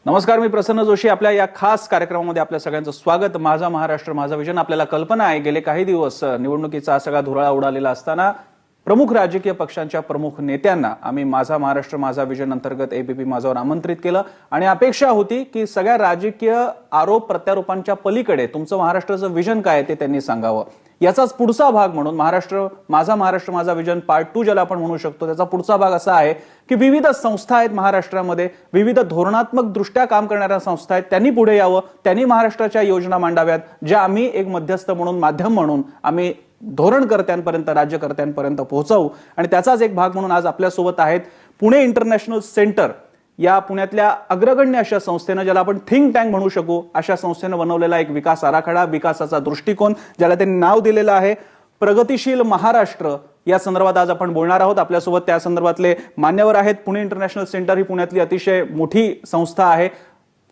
नमस्कार, मी प्रसन्न जोशी. आपल्या या खास कार्यक्रमामध्ये आपल्या सगळ्यांचं स्वागत. माझा महाराष्ट्र माझा विजन. आपल्याला कल्पना आहे गेले काही दिवस निवडणुकीचा सगळा धुराळा उडालेला असताना प्रमुख राजकीय पक्षांच्या प्रमुख नेत्यांना आम्ही माझा महाराष्ट्र माझा विजन अंतर्गत एबीपी माझावर आमंत्रित केलं आणि अपेक्षा होती की सगळ्या राजकीय आरोप प्रत्यारोपांच्या पलीकडे तुमचं महाराष्ट्राचं विजन काय ते त्यांनी सांगावं. याचाच पुढचा भाग म्हणून महाराष्ट्र माझा विजन पार्ट 2 ज्याला आपण म्हणू शकतो, त्याचा पुढचा भाग असा आहे की विविध संस्था आहेत महाराष्ट्रामध्ये, विविध धोरणात्मक दृष्ट्या काम करणाऱ्या संस्था आहेत, त्यांनी पुढे यावं, त्यांनी महाराष्ट्राच्या योजना मांडाव्यात, ज्या आम्ही एक मध्यस्थ म्हणून माध्यम म्हणून आम्ही धोरणकर्त्यांपर्यंत राज्यकर्त्यांपर्यंत पोहोचवू. आणि त्याचाच एक भाग म्हणून आज आपल्यासोबत आहेत पुणे इंटरनॅशनल सेंटर या पुण्यातल्या अग्रगण्य अशा संस्थेनं, ज्याला आपण थिंक टँक म्हणू शकू, अशा संस्थेनं बनवलेला एक विकास आराखडा, विकासाचा दृष्टिकोन, ज्याला त्यांनी नाव दिलेलं आहे प्रगतिशील महाराष्ट्र. या संदर्भात आज आपण बोलणार आहोत. आपल्यासोबत त्या संदर्भातले मान्यवर आहेत. पुणे इंटरनॅशनल सेंटर ही पुण्यातली अतिशय मोठी संस्था आहे.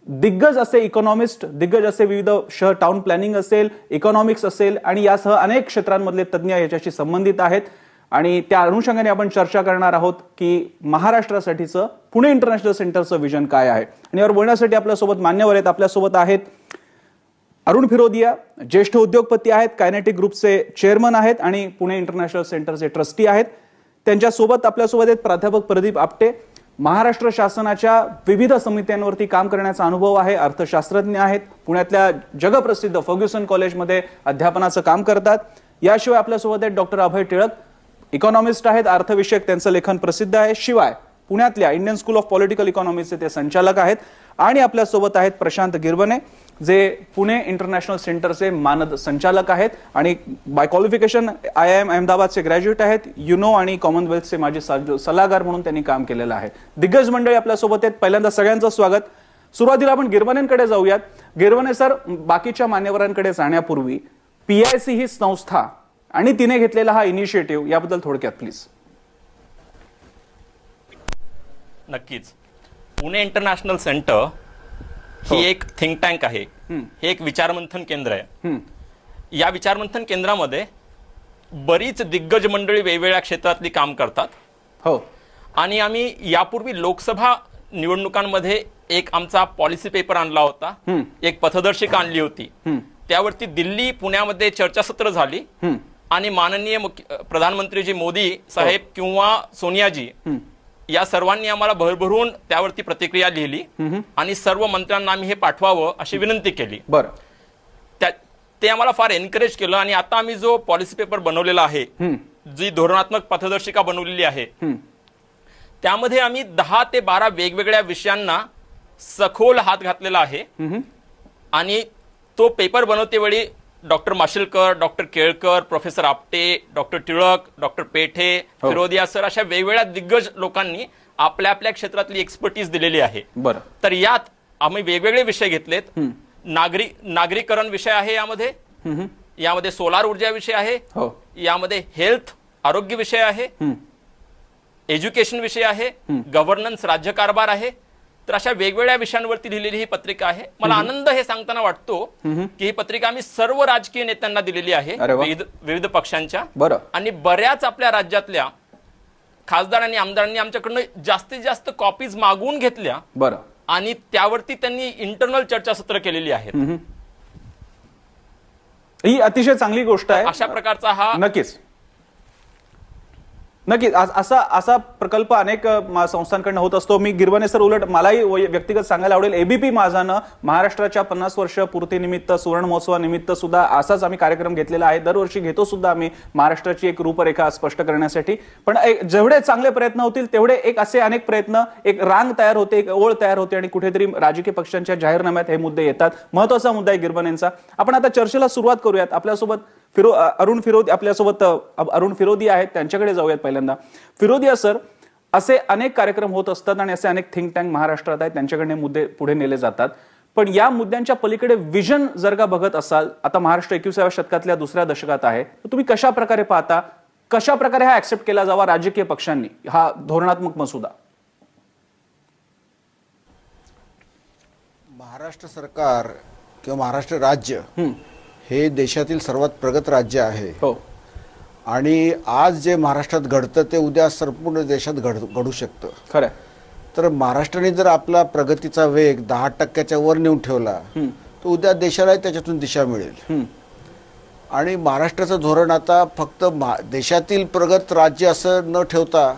दिग्गज असे इकॉनॉमिस्ट, दिग्गज असे विविध शहर टाउन प्लॅनिंग असेल, इकॉनॉमिक्स असेल आणि यासह अनेक क्षेत्रांमधले तज्ज्ञ याच्याशी संबंधित आहेत. आणि त्या अनुषंगाने आपण चर्चा करणार आहोत की महाराष्ट्रासाठीचं पुणे इंटरनॅशनल सेंटरचं विजन काय आहे. आणि यावर बोलण्यासाठी आपल्यासोबत मान्यवर आहेत. आपल्यासोबत आहेत अरुण फिरोदिया, ज्येष्ठ उद्योगपती आहेत, कायनेटिक ग्रुपचे चेअरमन आहेत आणि पुणे इंटरनॅशनल सेंटरचे ट्रस्टी आहेत. त्यांच्यासोबत आपल्यासोबत आहेत प्राध्यापक प्रदीप आपटे, महाराष्ट्र शासनाच्या विविध समित्यांवरती काम करण्याचा अनुभव आहे, अर्थशास्त्रज्ञ आहेत, पुण्यातल्या जगप्रसिद्ध फर्ग्युसन कॉलेजमध्ये अध्यापनाचं काम करतात. याशिवाय आपल्यासोबत आहेत डॉक्टर अभय टिळक, इकॉनॉमिस्ट आहेत, अर्थविषयक त्यांचं लेखन प्रसिद्ध आहे. शिवाय पुण्यातल्या इंडियन स्कूल ऑफ पॉलिटिकल इकॉनॉमीचे ते संचालक आहेत. आणि आपल्यासोबत आहेत प्रशांत गिरवणे, जे पुणे इंटरनॅशनल सेंटरचे मानद संचालक आहेत आणि बाय क्वालिफिकेशन IIM अहमदाबादचे ग्रॅज्युएट आहेत. युनो आणि कॉमनवेल्थचे माजी सल्लागार म्हणून त्यांनी काम केलेलं आहे. दिग्गज मंडळी आपल्यासोबत आहेत. पहिल्यांदा सगळ्यांचं स्वागत. सुरुवातीला आपण गिरवणेंकडे जाऊयात. गिरवणे सर, बाकीच्या मान्यवरांकडे जाण्यापूर्वी PIC ही संस्था आणि तिने घेतलेला हा इनिशिएटिव्ह याबद्दल थोडक्यात प्लीज. नक्कीच. पुणे इंटरनॅशनल सेंटर ही एक थिंक टँक आहे. हे एक विचारमंथन केंद्र आहे. या विचारमंथन केंद्रामध्ये बरीच दिग्गज मंडळी वेगवेगळ्या क्षेत्रातली काम करतात. हो. आणि आम्ही यापूर्वी लोकसभा निवडणुकांमध्ये एक आमचा पॉलिसी पेपर आणला होता, एक पथदर्शिका आणली होती. त्यावरती दिल्ली पुण्यामध्ये चर्चासत्र झाली आणि माननीय प्रधानमंत्री मोदी साहेब किंवा सोनियाजी या सर्वांनी आम्हाला भरभरून त्यावरती प्रतिक्रिया लिहिली आणि सर्व मंत्र्यांना आम्ही हे पाठवावं अशी विनंती केली. बरं. ते आम्हाला फार एनकरेज केलं आणि आता आम्ही जो पॉलिसी पेपर बनवलेला आहे, जी धोरणात्मक पथदर्शिका बनवलेली आहे, त्यामध्ये आम्ही 10 ते 12 वेगवेगळ्या विषयांना सखोल हात घातलेला आहे. आणि तो पेपर बनवतेवेळी doctor Mashilkar, doctor Kelkar, professor Apte, doctor Tilak, doctor Pethe, Firodia sir अशा वेगवेगळ्या दिग्गज लोकांनी आपल्या आपल्या क्षेत्रातली एक्सपर्टीज दिलेली आहे. बरं. तर यात आम्ही वेगवेगळे विषय घेतलेत. नागरीकरण विषय आहे यामध्ये सोलार ऊर्जा विषय आहे, यामध्ये हेल्थ आरोग्य विषय आहे, एज्युकेशन विषय आहे, गव्हर्नन्स राज्यकारभार आहे. तर अशा वेगवेगळ्या विषयांवरती लिहिलेली ही पत्रिका आहे. मला आनंद हे सांगताना वाटतो की ही पत्रिका आम्ही सर्व राजकीय नेत्यांना दिलेली आहे, विविध पक्षांच्या. आणि बऱ्याच आपल्या राज्यातल्या खासदार आणि आमदारांनी आमच्याकडनं जास्तीत जास्त कॉपीज मागवून घेतल्या. बरं. आणि त्यावरती त्यांनी इंटरनल चर्चासत्र केलेली आहेत. ही अतिशय चांगली गोष्ट आहे. अशा प्रकारचा हा नक्कीच असा प्रकल्प अनेक संस्थांकडून होत असतो. मी गिरवणे सर, उलट मलाही व्यक्तिगत सांगायला आवडेल, एबीपी माझानं महाराष्ट्राच्या 50 वर्ष पूर्तीनिमित्त, सुवर्ण महोत्सवानिमित्त सुद्धा असाच आम्ही कार्यक्रम घेतलेला आहे. दरवर्षी घेतो सुद्धा आम्ही महाराष्ट्राची एक रूपरेखा स्पष्ट करण्यासाठी. पण जेवढे चांगले प्रयत्न होतील तेवढे एक असे अनेक प्रयत्न, एक रांग तयार होते, एक ओळ तयार होते आणि कुठेतरी राजकीय पक्षांच्या जाहीरनाम्यात हे मुद्दे येतात. महत्वाचा मुद्दा आहे गिरवणेंचा. आपण आता चर्चेला सुरुवात करूयात. आपल्यासोबत अरुण फिरोदिया आहेत, त्यांच्याकडे जाऊयात पहिल्यांदा. फिरोदिया सर, असे अनेक कार्यक्रम होत असतात आणि असे अनेक थिंक टँक महाराष्ट्रात आहेत, त्यांच्याकडे मुद्दे पुढे नेले जातात. पण या मुद्द्यांच्या पलीकडे विजन जर का बघत असाल, आता महाराष्ट्र 21व्या शतकातल्या दुसऱ्या दशकात आहे, तर तुम्ही कशा प्रकारे पाहता, कशा प्रकारे हा ऍक्सेप्ट केला जावा राजकीय पक्षांनी, हा धोरणात्मक मसुदा? महाराष्ट्र सरकार किंवा महाराष्ट्र राज्य हे देशातील सर्वात प्रगत राज्य आहे. आणि आज जे महाराष्ट्रात घडतं ते उद्या संपूर्ण देशात घडू शकतं. खरं. तर महाराष्ट्राने जर आपला प्रगतीचा वेग 10% वर नेऊन ठेवला तर उद्या देशाला त्याच्यातून दिशा मिळेल. आणि महाराष्ट्राचं धोरण आता फक्त देशातील प्रगत राज्य असं न ठेवता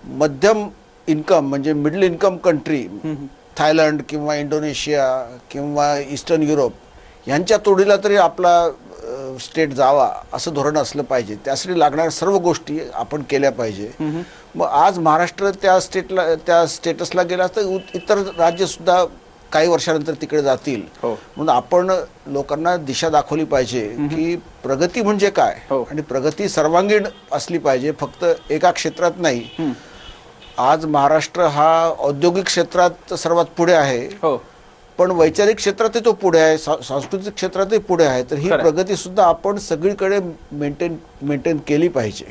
मध्यम इन्कम म्हणजे मिडल इन्कम कंट्री थायलंड किंवा इंडोनेशिया किंवा ईस्टर्न युरोप यांच्या तोडीला तरी आपला स्टेट जावा असं धोरण असलं पाहिजे. त्यासाठी लागणाऱ्या सर्व गोष्टी आपण केल्या पाहिजे. मग आज महाराष्ट्र त्या स्टेटसला गेला तर इतर राज्य सुद्धा काही वर्षानंतर तिकडे जातील. म्हणून आपण लोकांना दिशा दाखवली पाहिजे की प्रगती म्हणजे काय आणि प्रगती सर्वांगीण असली पाहिजे, फक्त एका क्षेत्रात नाही. आज महाराष्ट्र हा औद्योगिक क्षेत्रात सर्वात पुढे आहे, पण वैचारिक क्षेत्रातही तो पुढे आहे, सांस्कृतिक क्षेत्रातही पुढे आहे. तर ही प्रगती सुद्धा आपण सगळीकडे मेंटेन केली पाहिजे.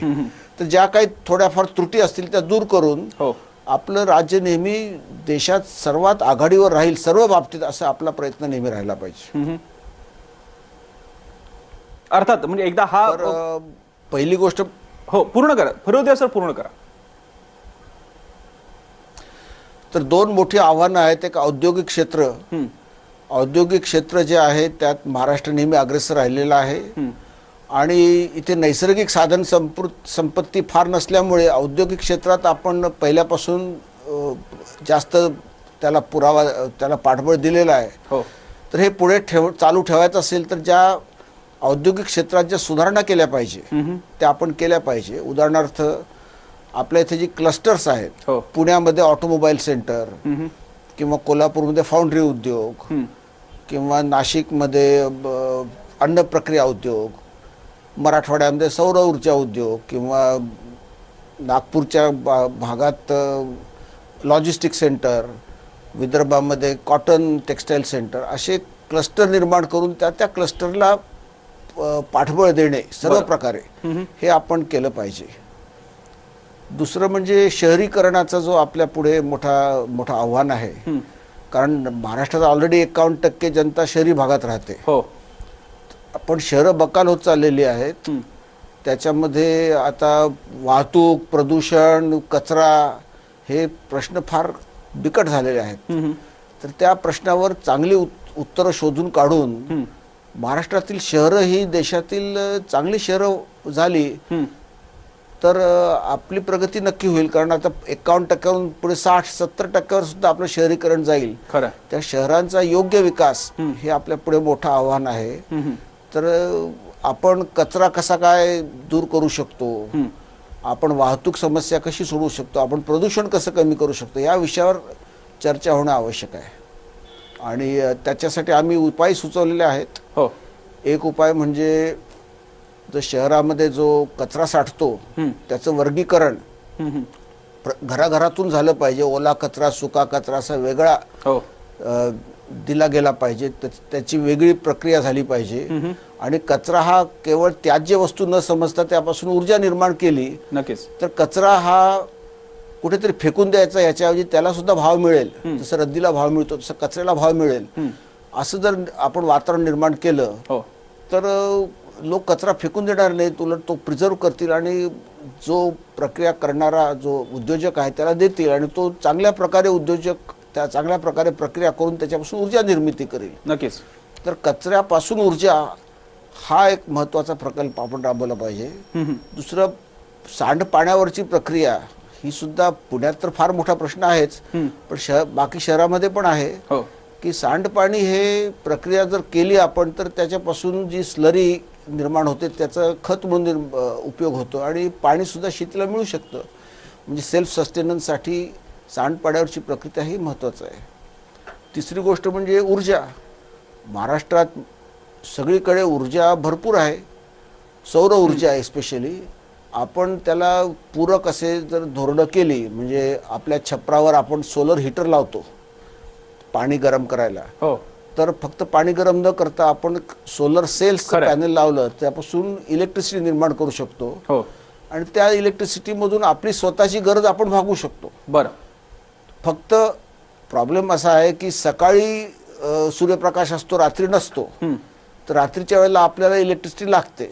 तर ज्या काही थोड्याफार त्रुटी असतील त्या दूर करून आपलं राज्य नेहमी देशात सर्वात आघाडीवर राहील सर्व बाबतीत, असा आपला प्रयत्न नेहमी राहिला पाहिजे. अर्थात म्हणजे एकदा हा पहिली गोष्ट पूर्ण करा, फिरोदिया सर पूर्ण करा. तर दोन मोठी आव्हानं आहेत. एक औद्योगिक क्षेत्र. औद्योगिक क्षेत्र जे आहे त्यात महाराष्ट्र नेहमी अग्रेसर राहिलेला आहे आणि इथे नैसर्गिक साधन संपत्ती फार नसल्यामुळे औद्योगिक क्षेत्रात आपण पहिल्यापासून जास्त त्याला पाठबळ दिलेलं आहे. तर हे पुढे चालू ठेवायचं असेल तर ज्या औद्योगिक क्षेत्रात ज्या सुधारणा केल्या पाहिजे त्या आपण केल्या पाहिजे. उदाहरणार्थ आपल्या इथे जी क्लस्टर्स आहेत, पुण्यामध्ये ऑटोमोबाईल सेंटर किंवा कोल्हापूरमध्ये फाउंड्री उद्योग किंवा नाशिकमध्ये अन्न प्रक्रिया उद्योग, मराठवाड्यामध्ये सौर ऊर्जा उद्योग किंवा नागपूरच्या भागात लॉजिस्टिक सेंटर, विदर्भामध्ये कॉटन टेक्सटाईल सेंटर, असे क्लस्टर निर्माण करून त्या क्लस्टरला पाठबळ देणे सर्व प्रकारे हे आपण केलं पाहिजे. दुसरं म्हणजे शहरीकरणाचा जो आपल्या पुढे मोठा आव्हान आहे. कारण महाराष्ट्रात ऑलरेडी 51% जनता शहरी भागात राहते. पण शहरं बकाल होत चाललेली आहेत. त्याच्यामध्ये आता वाहतूक, प्रदूषण, कचरा हे प्रश्न फार बिकट झालेले आहेत. तर त्या प्रश्नावर चांगली उत्तरं शोधून काढून महाराष्ट्रातील शहरं ही देशातील चांगली शहरं झाली तर आपली प्रगती नक्की होईल. कारण आता 51%वरून पुढे 60-70% सुद्धा आपलं शहरीकरण जाईल. त्या शहरांचा योग्य विकास हे आपल्या पुढे मोठं आव्हान आहे. तर आपण कचरा कसा काय दूर करू शकतो, आपण वाहतूक समस्या कशी सोडवू शकतो, आपण प्रदूषण कसं कमी करू शकतो, या विषयावर चर्चा होणं आवश्यक आहे. आणि त्याच्यासाठी आम्ही उपाय सुचवलेले आहेत. एक उपाय म्हणजे जो शहरामध्ये जो कचरा साठतो त्याचं वर्गीकरण घराघरातून झालं पाहिजे. ओला कचरा, सुका कचरा असा वेगळा दिला गेला पाहिजे. त्याची वेगळी प्रक्रिया झाली पाहिजे. आणि कचरा हा केवळ त्याज्य वस्तू न समजता त्यापासून ऊर्जा निर्माण केली नक्कीच तर कचरा हा कुठेतरी फेकून द्यायचा, याच्याऐवजी त्याला सुद्धा भाव मिळेल. जसं रद्दीला भाव मिळतो तसं कचऱ्याला भाव मिळेल. असं जर आपण वातावरण निर्माण केलं तर लोक कचरा फेकून देणार नाहीत, उलट तो प्रिझर्व करतील आणि जो प्रक्रिया करणारा जो उद्योजक आहे त्याला देतील आणि तो चांगल्या प्रकारे प्रक्रिया करून त्याच्यापासून ऊर्जा निर्मिती करेल. नक्कीच. तर कचऱ्यापासून ऊर्जा हा एक महत्वाचा प्रकल्प आपण राबवला पाहिजे. दुसरं सांडपाण्यावरची प्रक्रिया ही सुद्धा पुण्यात तर फार मोठा प्रश्न आहेच, पण बाकी शहरामध्ये पण आहे की सांडपाणी हे प्रक्रिया जर केली आपण तर त्याच्यापासून जी स्लरी निर्माण होते त्याचा खत म्हणून उपयोग होतो आणि पाणी सुद्धा शेतीला मिळू शकतं. म्हणजे सेल्फ सस्टेनन्ससाठी सांडपाण्यावरची प्रक्रिया ही महत्त्वाचं आहे. तिसरी गोष्ट म्हणजे ऊर्जा. महाराष्ट्रात सगळीकडे ऊर्जा भरपूर आहे, सौर ऊर्जा एस्पेशली. आपण त्याला पूरक असे जर धोरणं केली, म्हणजे आपल्या छपरावर आपण सोलर हीटर लावतो पाणी गरम करायला, तर फक्त पाणी गरम न करता आपण सोलर सेल्स पॅनल लावलं त्यापासून इलेक्ट्रिसिटी निर्माण करू शकतो आणि त्या इलेक्ट्रिसिटी मधून आपली स्वतःची गरज आपण भागवू शकतो. बरं, फक्त प्रॉब्लेम असा आहे की सकाळी सूर्यप्रकाश असतो, रात्री नसतो. तर रात्रीच्या वेळेला आपल्याला इलेक्ट्रिसिटी लागते,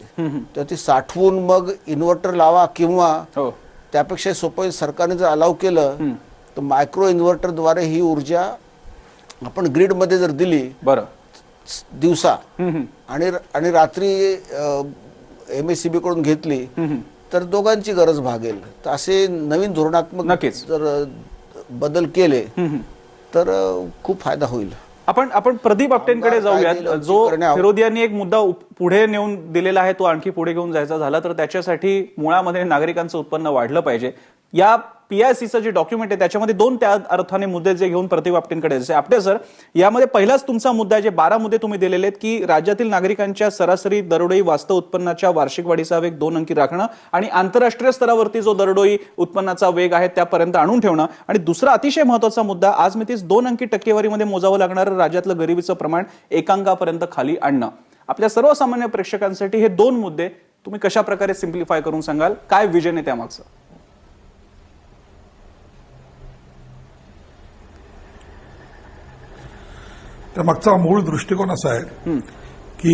तर ती साठवून मग इन्व्हर्टर लावा किंवा त्यापेक्षा सोपं सरकारने जर अलाव केलं तर मायक्रो इन्व्हर्टरद्वारे ही ऊर्जा आपण ग्रीडमध्ये जर दिली बरं दिवसा आणि रात्री MSEB कडून घेतली तर दोघांची गरज भागेल. तर असे नवीन धोरणात्मक नक्कीच. जर बदल केले तर खूप फायदा होईल. आपण प्रदीप आपटेंकडे जाऊयात. जो फिरोदियांनी एक मुद्दा पुढे नेऊन दिलेला आहे तो आणखी पुढे घेऊन जायचा झाला तर त्याच्यासाठी मुळामध्ये नागरिकांचं उत्पन्न वाढलं पाहिजे. या PICचं जे डॉक्युमेंट आहे त्याच्यामध्ये दोन त्या अर्थाने मुद्दे जे घेऊन प्रदीप आपटेंकडे जायचे. आपटे सर, यामध्ये पहिलाच तुमचा मुद्दा आहे, जे 12 मुद्दे तुम्ही दिलेले आहेत की राज्यातील नागरिकांच्या सरासरी दरडोई वास्तव उत्पन्नाच्या वार्षिक वाढीचा वेग 2 अंकी राखणं आणि आंतरराष्ट्रीय स्तरावरती जो दरडोई उत्पन्नाचा वेग आहे त्यापर्यंत आणून ठेवणं. आणि दुसरा अतिशय महत्वाचा मुद्दा, आज मितीस 2 अंकी टक्केवारीमध्ये मोजावं लागणारं राज्यातलं गरिबीचं प्रमाण 1 अंकापर्यंत खाली आणणं. आपल्या सर्वसामान्य प्रेक्षकांसाठी हे 2 मुद्दे तुम्ही कशा प्रकारे सिम्प्लिफाय करून सांगाल? काय विजन आहे त्यामागचं? त्यामागचा मूळ दृष्टिकोन असा आहे की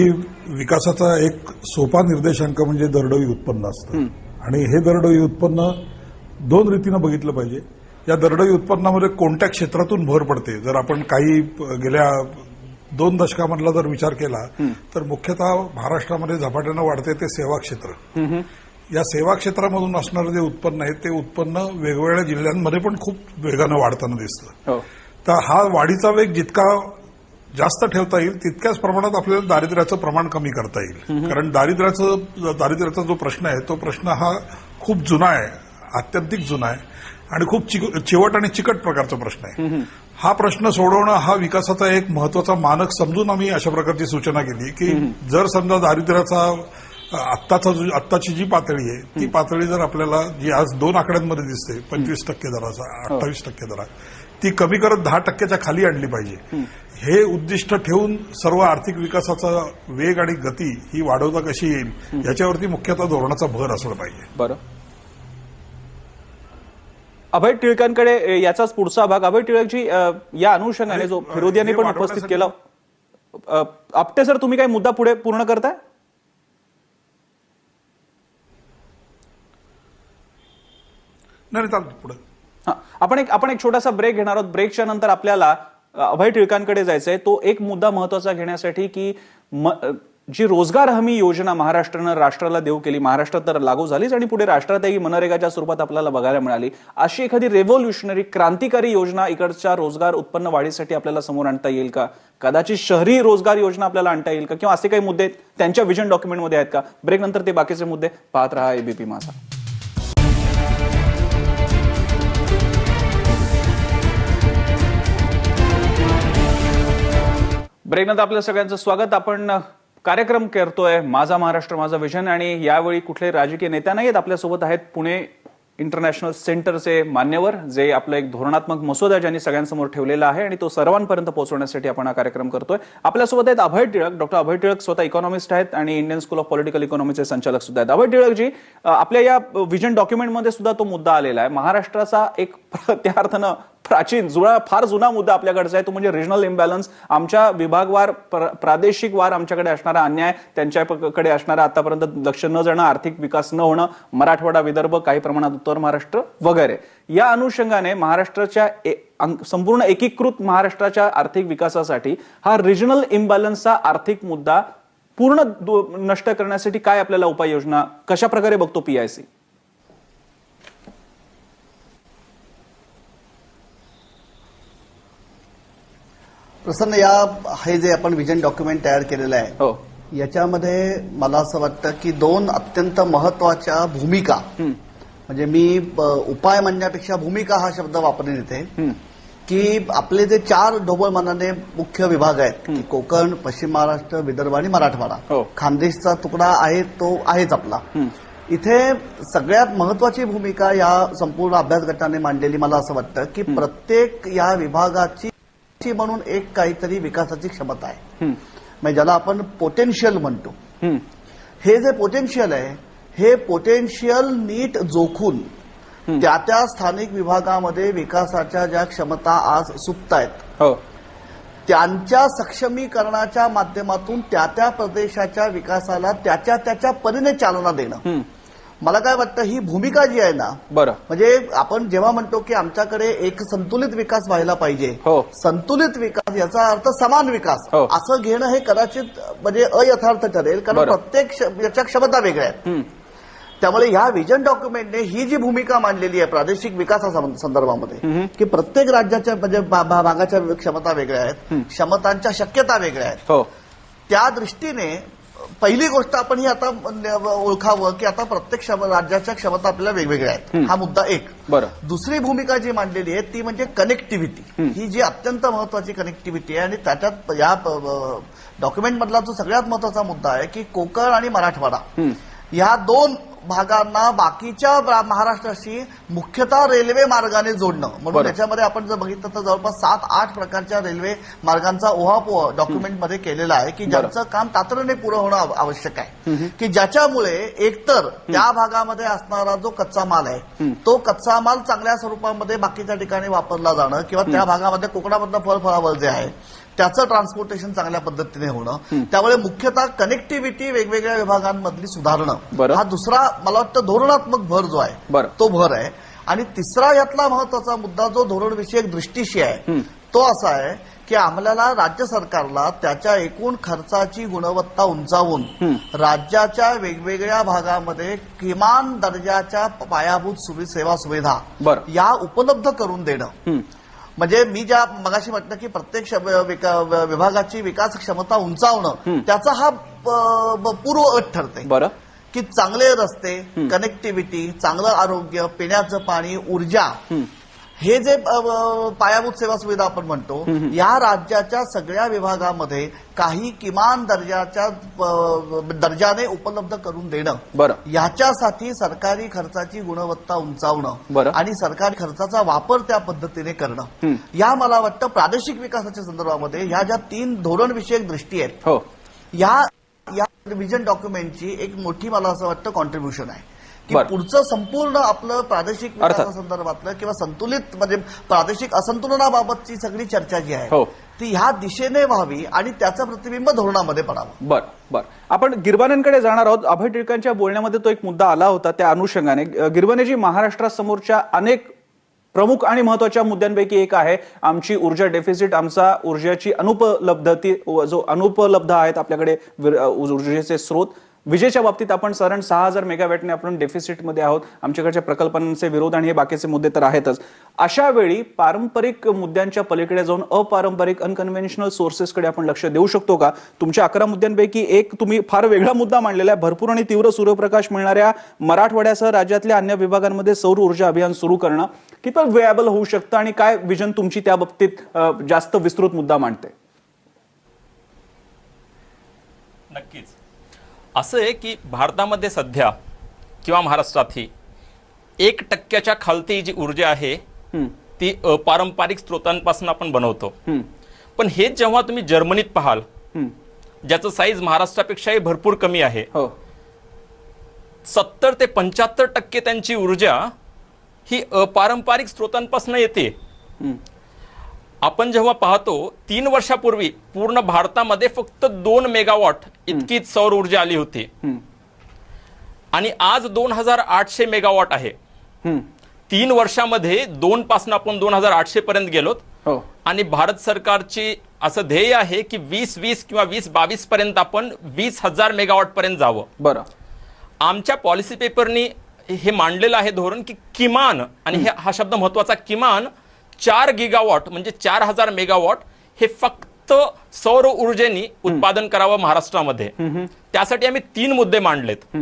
विकासाचा एक सोपा निर्देशांक म्हणजे दरडोई उत्पन्न असतं आणि हे दरडोई उत्पन्न 2 रीतीनं बघितलं पाहिजे. या दरडोई उत्पन्नामध्ये कोणत्या क्षेत्रातून भर पडते, जर आपण काही गेल्या 2 दशकामधला जर विचार केला तर मुख्यतः महाराष्ट्रामध्ये झपाट्यानं वाढते ते सेवा क्षेत्र. या सेवा क्षेत्रामधून असणारं जे उत्पन्न आहे ते उत्पन्न वेगवेगळ्या जिल्ह्यांमध्ये पण खूप वेगानं वाढताना दिसतं. तर हा वाढीचा वेग जितका जास्त ठेवता येईल तितक्याच प्रमाणात आपल्याला दारिद्र्याचं प्रमाण कमी करता येईल. कारण दारिद्र्याचा जो प्रश्न आहे तो प्रश्न हा खूप जुना आहे, आत्यंतिक जुना आहे आणि खूप चिवट आणि चिकट प्रकारचा प्रश्न आहे. हा प्रश्न सोडवणं हा विकासाचा एक महत्वाचा मानक समजून आम्ही अशा प्रकारची सूचना केली की जर समजा दारिद्र्याचा आत्ताची जी पातळी आहे ती पातळी जर आपल्याला जी आज 2 आकड्यांमध्ये दिसते 25% दराचा 28% दरा, ती कमी करत 10%च्या खाली आणली पाहिजे. हे उद्दिष्ट ठेवून सर्व आर्थिक विकासाचा वेग आणि गती ही वाढवता कशी येईल याच्यावरती मुख्यतः धोरणाचा भर असला पाहिजे. बरं, अभय टिळकांकडे याचाच पुढचा भाग. अभय टिळकजी, या अनुषंगाने जो फिरोदियांनी पण उपस्थित केला, आपटे सर तुम्ही काही मुद्दा पुढे पूर्ण करताय? नाही चालतं पुढे. आपण एक छोटासा ब्रेक घेणार आहोत. ब्रेकच्या नंतर आपल्याला अभय टिळकांकडे जायचंय. तो एक मुद्दा महत्वाचा घेण्यासाठी की जी रोजगार हमी योजना महाराष्ट्रानं राष्ट्राला देऊ केली, महाराष्ट्रात तर लागू झालीच आणि पुढे राष्ट्रातही मनरेगाच्या स्वरूपात आपल्याला बघायला मिळाली, अशी एखादी रेव्होल्युशनरी क्रांतिकारी योजना इकडच्या रोजगार उत्पन्न वाढीसाठी आपल्याला समोर आणता येईल का? कदाचित शहरी रोजगार योजना आपल्याला आणता येईल का? किंवा असे काही मुद्दे त्यांच्या विजन डॉक्युमेंटमध्ये आहेत का? ब्रेक नंतर ते बाकीचे मुद्दे पाहत रहा ABP माझा. ब्रेकनंतर आपल्या सगळ्यांचं स्वागत. आपण कार्यक्रम करतोय माझा महाराष्ट्र माझा विजन आणि यावेळी कुठले राजकीय नेता नाहीत. आपल्यासोबत आहेत पुणे इंटरनॅशनल सेंटरचे मान्यवर, जे आपलं एक धोरणात्मक मसुदा ज्यांनी सगळ्यांसमोर ठेवलेला आहे आणि तो सर्वांपर्यंत पोहोचवण्यासाठी आपण हा कार्यक्रम करतोय. आपल्यासोबत आहेत अभय टिळक. डॉक्टर अभय टिळक स्वतः इकॉनॉमिस्ट आहेत आणि इंडियन स्कूल ऑफ पॉलिटिकल इकॉनॉमीचे संचालक सुद्धा आहेत. अभय टिळकजी, आपल्या या विजन डॉक्युमेंटमध्ये सुद्धा तो मुद्दा आलेला आहे. महाराष्ट्राचा एक त्या अर्थानं प्राचीन फार जुना मुद्दा आपल्याकडचा आहे, तो म्हणजे रिजनल इम्बॅलन्स. आमच्या विभागवार प्रादेशिक वार आमच्याकडे असणारा अन्याय, त्यांच्याकडे असणारा आतापर्यंत लक्ष न जाणं, आर्थिक विकास न होणं, मराठवाडा विदर्भ, काही प्रमाणात उत्तर महाराष्ट्र वगैरे. या अनुषंगाने महाराष्ट्राच्या संपूर्ण एकीकृत महाराष्ट्राच्या आर्थिक विकासासाठी हा रिजनल इम्बॅलन्सचा आर्थिक मुद्दा पूर्ण नष्ट करण्यासाठी काय आपल्याला उपाययोजना, कशा प्रकारे बघतो PIC? प्रसन्न, हे जे आपण विजन डॉक्युमेंट तयार केलेलं आहे याच्यामध्ये मला असं वाटतं की 2 अत्यंत महत्वाच्या भूमिका, म्हणजे मी उपाय म्हणण्यापेक्षा भूमिका हा शब्द वापरेन इथे, की आपले जे 4 ढोबळमानाने मुख्य विभाग आहेत की कोकण, पश्चिम महाराष्ट्र, विदर्भ आणि मराठवाडा, खानदेशचा तुकडा आहे तो आहेच आपला. इथे सगळ्यात महत्वाची भूमिका या संपूर्ण अभ्यास गटाने मांडलेली मला असं वाटतं की प्रत्येक या विभागाची म्हणून एक काहीतरी विकासाची क्षमता आहे, म्हणजे ज्याला आपण पोटेन्शियल म्हणतो. हे जे पोटेन्शियल आहे हे पोटेन्शियल नीट जोखून त्या स्थानिक विभागामध्ये विकासाच्या ज्या क्षमता आज सुप्त आहेत त्यांच्या सक्षमीकरणाच्या माध्यमातून त्या प्रदेशाच्या विकासाला त्याच्या परीने चालना देणं, मला काय वाटतं ही भूमिका जी आहे ना, बरं, म्हणजे आपण जेव्हा म्हणतो की आमच्याकडे एक संतुलित विकास व्हायला पाहिजे, हो, संतुलित विकास याचा अर्थ समान विकास हो, असं घेणं हे कदाचित म्हणजे अयथार्थ ठरेल, कारण बरं. प्रत्येक याच्या क्षमता वेगळ्या आहेत. त्यामुळे ह्या व्हिजन डॉक्युमेंटने ही जी भूमिका मांडलेली आहे प्रादेशिक विकासासंदर्भामध्ये, की प्रत्येक राज्याच्या म्हणजे भागाच्या क्षमता वेगळ्या आहेत, क्षमतांच्या शक्यता वेगळ्या आहेत, हो, त्या दृष्टीने पहिली गोष्ट आपण ही आता ओळखावं की आता प्रत्येक राज्याच्या क्षमता आपल्याला वेगवेगळ्या आहेत. हा मुद्दा एक. बरं. दुसरी भूमिका जी मांडलेली आहे ती म्हणजे कनेक्टिव्हिटी. ही जी अत्यंत महत्वाची कनेक्टिव्हिटी आहे आणि त्याच्यात या डॉक्युमेंट मधला जो सगळ्यात महत्वाचा मुद्दा आहे की कोकण आणि मराठवाडा या दोन भागांना बाकीच्या महाराष्ट्राशी मुख्यतः रेल्वे मार्गाने जोडणं. म्हणून त्याच्यामध्ये आपण जर बघितलं तर जवळपास 7-8 प्रकारच्या रेल्वे मार्गांचा ओहापोह डॉक्युमेंटमध्ये केलेला आहे की ज्यांचं काम तातडीने पुरं होणं आवश्यक आहे, की ज्याच्यामुळे एकतर त्या भागामध्ये असणारा जो कच्चा माल आहे तो कच्चा माल चांगल्या स्वरूपामध्ये बाकीच्या ठिकाणी वापरला जाणं किंवा त्या भागामध्ये कोकणामधलं फळफळावळ जे आहे त्याचं ट्रान्सपोर्टेशन चांगल्या पद्धतीने होणं. त्यामुळे मुख्यतः कनेक्टिव्हिटी वेगवेगळ्या विभागांमधली सुधारणं हा दुसरा मला वाटतं धोरणात्मक भर जो आहे तो भर आहे. आणि तिसरा यातला महत्वाचा मुद्दा जो धोरणविषयक दृष्टीशी आहे तो असा आहे की आम्हाला राज्य सरकारला त्याच्या एकूण खर्चाची गुणवत्ता उंचावून राज्याच्या वेगवेगळ्या भागामध्ये किमान दर्जाच्या पायाभूत सेवा सुविधा या उपलब्ध करून देणं. म्हणजे मी ज्या मगाशी म्हटलं की प्रत्येक विभागाची विकास क्षमता उंचावणं त्याचा हा पूर्व अट ठरते. बरं, की चांगले रस्ते, कनेक्टिव्हिटी, चांगलं आरोग्य, पिण्याचं पाणी, ऊर्जा हे जे पायाभूत सेवा सुविधा आपण म्हणतो या राज्याच्या सगळ्या विभागामध्ये काही किमान दर्जाने उपलब्ध करून देणं. याच्यासाठी सरकारी खर्चाची गुणवत्ता उंचावणं आणि सरकारी खर्चाचा वापर त्या पद्धतीने करणं या मला वाटतं प्रादेशिक विकासाच्या संदर्भामध्ये ह्या ज्या 3 धोरणविषयक दृष्टी आहेत या व्हिजन डॉक्युमेंटची एक मोठी मला असं वाटतं कॉन्ट्रीब्युशन आहे की पुढचं संपूर्ण आपलं प्रादेशिक विकासासंदर्भातलं किंवा संतुलित म्हणजे प्रादेशिक असंतुलनाबाबतची सगळी चर्चा जी आहे ती ह्या दिशेने व्हावी आणि त्याचं प्रतिबिंब धोरणामध्ये पडावं. बरं. आपण गिरबानेंकडे जाणार आहोत. अभय टिळकांच्या बोलण्यामध्ये तो एक मुद्दा आला होता, त्या अनुषंगाने गिरबानेजी समोरच्या अनेक प्रमुख आणि महत्वाच्या मुद्द्यांपैकी एक आहे आमची ऊर्जा डेफिसिट, आमचा ऊर्जाची जो अनुपलब्ध आहेत आपल्याकडे ऊर्जेचे स्रोत. विजेच्या बाबतीत आपण साधारण 6000 मेगावॅटने आपण डेफिसिटमध्ये आहोत. आमच्याकडच्या प्रकल्पांचे विरोध आणि हे बाकीचे मुद्दे तर आहेतच. अशा वेळी पारंपरिक मुद्द्यांच्या पलीकडे जाऊन अपारंपरिक अनकन्व्हेन्शनल सोर्सेसकडे आपण लक्ष देऊ शकतो का? तुमच्या 11 मुद्द्यांपैकी एक तुम्ही फार वेगळा मुद्दा मांडलेला आहे, भरपूर आणि तीव्र सूर्यप्रकाश मिळणाऱ्या मराठवाड्यासह राज्यातल्या अन्य विभागांमध्ये सौर ऊर्जा अभियान सुरू करणं कितपत व्हायबल होऊ शकतं आणि काय विजन तुमची त्या बाबतीत जास्त विस्तृत मुद्दा मांडते? नक्कीच असं आहे की भारतामध्ये सध्या किंवा महाराष्ट्रात ही 1% खालती जी ऊर्जा आहे ती अपारंपरिक स्रोतांपासून आपण बनवतो. पण हे जेव्हा तुम्ही जर्मनीत पाहाल ज्याचं साईज महाराष्ट्रापेक्षाही भरपूर कमी आहे, 70 ते 75% त्यांची ऊर्जा ही अपारंपरिक स्रोतांपासून येते. आपण जेव्हा पाहतो 3 वर्षापूर्वी पूर्ण भारतामध्ये फक्त 2 मेगावॉट इतकीच सौर ऊर्जा आली होती आणि आज 2800 मेगावॉट आहे. 3 वर्षामध्ये 2 पासून आपण 2800 पर्यंत गेलोत आणि भारत सरकारची असं ध्येय आहे की 2020 किंवा 2022 पर्यंत आपण 20,000 मेगावॉट पर्यंत जावं. आमच्या पॉलिसी पेपरनी हे मांडलेलं आहे धोरण की किमान, आणि हा शब्द महत्वाचा, किमान 4 गिगावॉट म्हणजे 4000 मेगावॉट हे फक्त सौर ऊर्जेनी उत्पादन करावं महाराष्ट्रामध्ये. त्यासाठी आम्ही 3 मुद्दे मांडलेत.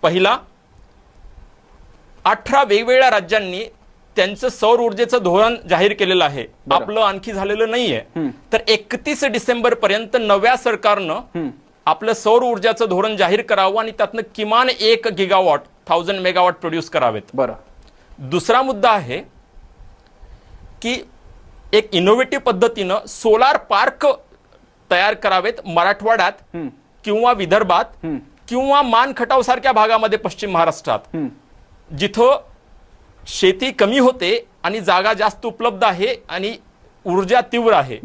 पहिला, 18 वेगवेगळ्या राज्यांनी त्यांचं सौर ऊर्जेचं धोरण जाहीर केलेलं आहे, आपलं आणखी झालेलं नाहीये. तर 31 डिसेंबर पर्यंत नव्या सरकारनं आपलं सौर ऊर्जाचं धोरण जाहीर करावं आणि त्यातनं किमान 1 गिगावॉट 1000 मेगावॉट प्रोड्यूस करावेत. दुसरा मुद्दा आहे की एक इनोव्हेटिव्ह पद्धतीनं सोलार पार्क तयार करावेत मराठवाड्यात किंवा विदर्भात किंवा मानखटाव सारख्या भागामध्ये पश्चिम महाराष्ट्रात, जिथं शेती कमी होते आणि जागा जास्त उपलब्ध आहे आणि ऊर्जा तीव्र आहे.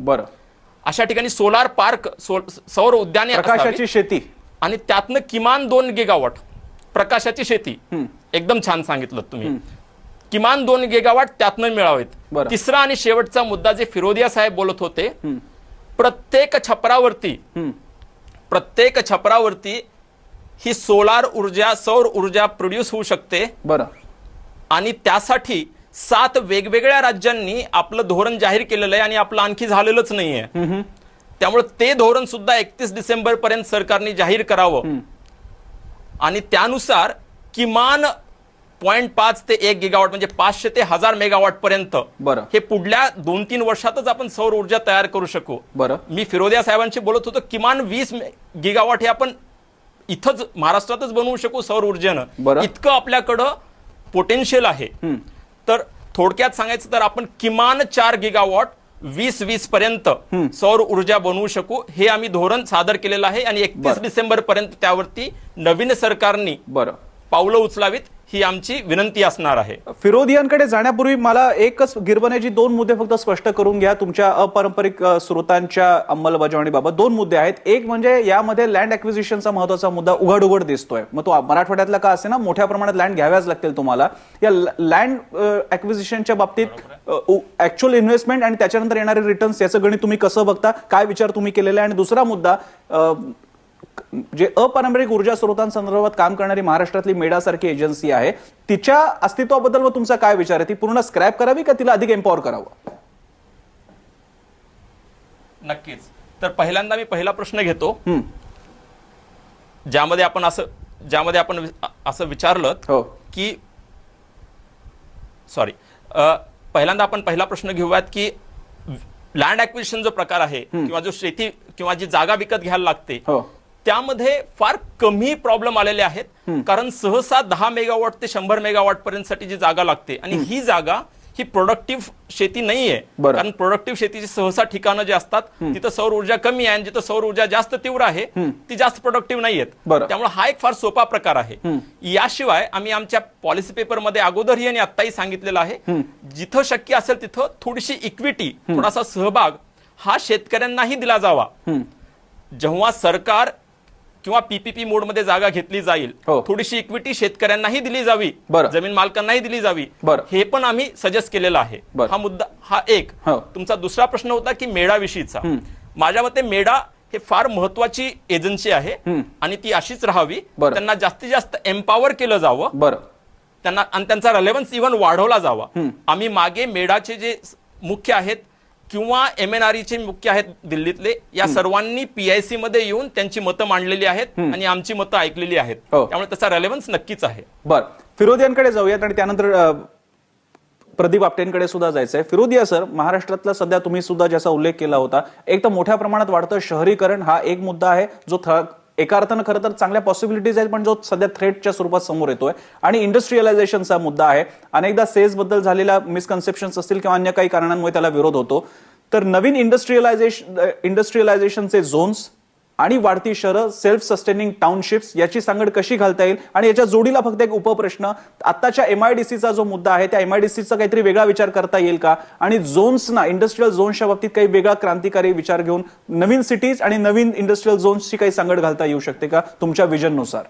अशा ठिकाणी सोलार पार्क, सौर उद्याने, प्रकाशाची शेती, आणि त्यातनं किमान 2 गिगावॉट प्रकाशाची शेती एकदम छान सांगितलं तुम्ही. किमान 2 गिगावॉट त्यातनं मिळावेत. बरं. तिसरा आणि शेवटचा मुद्दा जे फिरोदिया साहेब बोलत होते, प्रत्येक छपरावरती ही सोलार ऊर्जा, सौर ऊर्जा प्रोड्यूस होऊ शकते. बरं. आणि त्यासाठी 7 वेगवेगळ्या राज्यांनी आपलं धोरण जाहीर केलेलं आहे आणि आपलं आणखी झालेलंच नाहीये. त्यामुळे ते धोरण सुद्धा 31 डिसेंबर पर्यंत सरकारने जाहीर करावं आणि त्यानुसार किमान 0.5 ते 1 गिगावॉट म्हणजे 500 ते 1000 मेगावॉट पर्यंत बरं. हे पुढल्या 2-3 वर्षातच आपण सौर ऊर्जा तयार करू शकू. बरं. मी फिरोदिया साहेबांशी बोलत होतो, किमान 20 गिगावॉट हे आपण इथंच महाराष्ट्रातच बनवू शकू सौर ऊर्जेनं. बरं. इतकं आपल्याकडं पोटेन्शियल आहे. तर थोडक्यात सांगायचं तर आपण किमान 4 गिगावॉट 2020 पर्यंत सौर ऊर्जा बनवू शकू. हे आम्ही धोरण सादर केलेलं आहे आणि 31 डिसेंबर पर्यंत त्यावरती नवीन सरकारने पावलं उचलावीत ही आमची विनंती असणार आहे. फिरोदियांकडे जाण्यापूर्वी मला एकच गिरवण्याची 2 मुद्दे फक्त स्पष्ट करून घ्या. तुमच्या अपारंपरिक स्रोतांच्या अंमलबजावणीबाबत 2 मुद्दे आहेत. एक म्हणजे यामध्ये लँड ऍक्विजिशनचा महत्वाचा मुद्दा उघड दिसतोय. मग तो मराठवाड्यातला का असे ना, मोठ्या प्रमाणात लँड घ्याव्याच लागतील तुम्हाला. या लँड ऍक्विजिशनच्या बाबतीत ऍक्च्युअल इन्व्हेस्टमेंट आणि त्याच्यानंतर येणारे रिटर्न्स याचं गणित तुम्ही कसं बघता, काय विचार तुम्ही केलेला आहे? आणि दुसरा मुद्दा, जे अपारंपरिक ऊर्जा स्रोतांसंदर्भात काम करणारी महाराष्ट्रातली मेडा सारखी एजन्सी आहे, तिच्या अस्तित्वाबद्दल मग तुमचा काय विचार आहे? ती पूर्ण स्क्रॅप करावी का तिला अधिक एम्पॉवर करावं? नक्कीच. तर पहिल्यांदा मी पहिला प्रश्न घेतो, ज्यामध्ये आपण असं विचारलं की पहिल्यांदा आपण पहिला प्रश्न घेऊयात की लँड ॲक्विजिशन जो प्रकार आहे किंवा जो शेती किंवा जी जागा विकत घ्यायला लागते, त्यामध्ये फार कमी प्रॉब्लेम आलेले आहेत. कारण सहसा 10 मेगावॉट ते 100 मेगावॉट पर्यंतसाठी जी जागा लागते आणि ही जागा ही प्रोडक्टिव्ह शेती नाहीये. कारण प्रोडक्टिव्ह शेतीची सहसा ठिकाणं जे असतात तिथं सौर ऊर्जा कमी आहे आणि जिथं सौर ऊर्जा जास्त तीव्र आहे ती जास्त प्रोडक्टिव्ह नाहीयेत. त्यामुळे हा एक फार सोपा प्रकार आहे. याशिवाय आम्ही आमच्या पॉलिसी पेपरमध्ये अगोदरही आणि आत्ताही सांगितलेलं आहे, जिथं शक्य असेल तिथं थोडीशी इक्विटी, थोडासा सहभाग हा शेतकऱ्यांनाही दिला जावा. जेव्हा सरकार किंवा पीपीपी मोडमध्ये जागा घेतली जाईल, थोडीशी इक्विटी शेतकऱ्यांनाही दिली जावी, जमीन मालकांनाही दिली जावी, हे पण आम्ही सजेस्ट केलेलं आहे. हा मुद्दा हा एक. तुमचा दुसरा प्रश्न होता की मेडा विषयीचा. माझ्या मते मेडा हे फार महत्वाची एजन्सी आहे आणि ती अशीच राहावी. त्यांना जास्तीत जास्त एम्पॉवर केलं जावं त्यांना आणि त्यांचा रेलेव्हन्स इव्हन वाढवला जावा. आम्ही मागे मेडाचे जे मुख्य आहेत किंवा MNRE मुख्य आहेत दिल्लीतले, या सर्वांनी PIC मध्ये येऊन त्यांची मतं मांडलेली आहेत आणि आमची मतं ऐकलेली आहेत. त्यामुळे त्याचा रेलेव्हन्स नक्कीच आहे. बरं, फिरोदियांकडे जाऊयात आणि त्यानंतर प्रदीप आपटेंकडे सुद्धा जायचंय. फिरोदिया सर, महाराष्ट्रातला सध्या तुम्ही सुद्धा ज्याचा उल्लेख केला होता, एक तर मोठ्या प्रमाणात वाढतं शहरीकरण, हा एक मुद्दा आहे जो एका अर्थानं खरं तर चांगल्या पॉसिबिलिटीज आहेत पण जो सध्या थ्रेटच्या स्वरूपात समोर येतोय. आणि इंडस्ट्रियलायझेशनचा मुद्दा आहे. अनेकदा सेल्स बद्दल झालेल्या मिसकन्सेप्शन्स असतील किंवा अन्य काही कारणांमुळे त्याला विरोध होतो. तर नवीन इंडस्ट्रियलायझेशनचे झोन्स आणि वाढती शहरं, सेल्फ सस्टेनिंग टाउनशिप्स याची सांगड कशी घालता येईल? आणि याच्या जोडीला फक्त एक उपप्रश्न, आताच्या MIDCचा जो मुद्दा आहे त्या MIDCचा काहीतरी वेगळा विचार करता येईल का? आणि झोन्सना, इंडस्ट्रियल झोन्सच्या बाबतीत काही वेगळा क्रांतिकारी विचार घेऊन नवीन सिटीज आणि नवीन इंडस्ट्रियल झोन्सची काही सांगड घालता येऊ शकते का तुमच्या विजननुसार?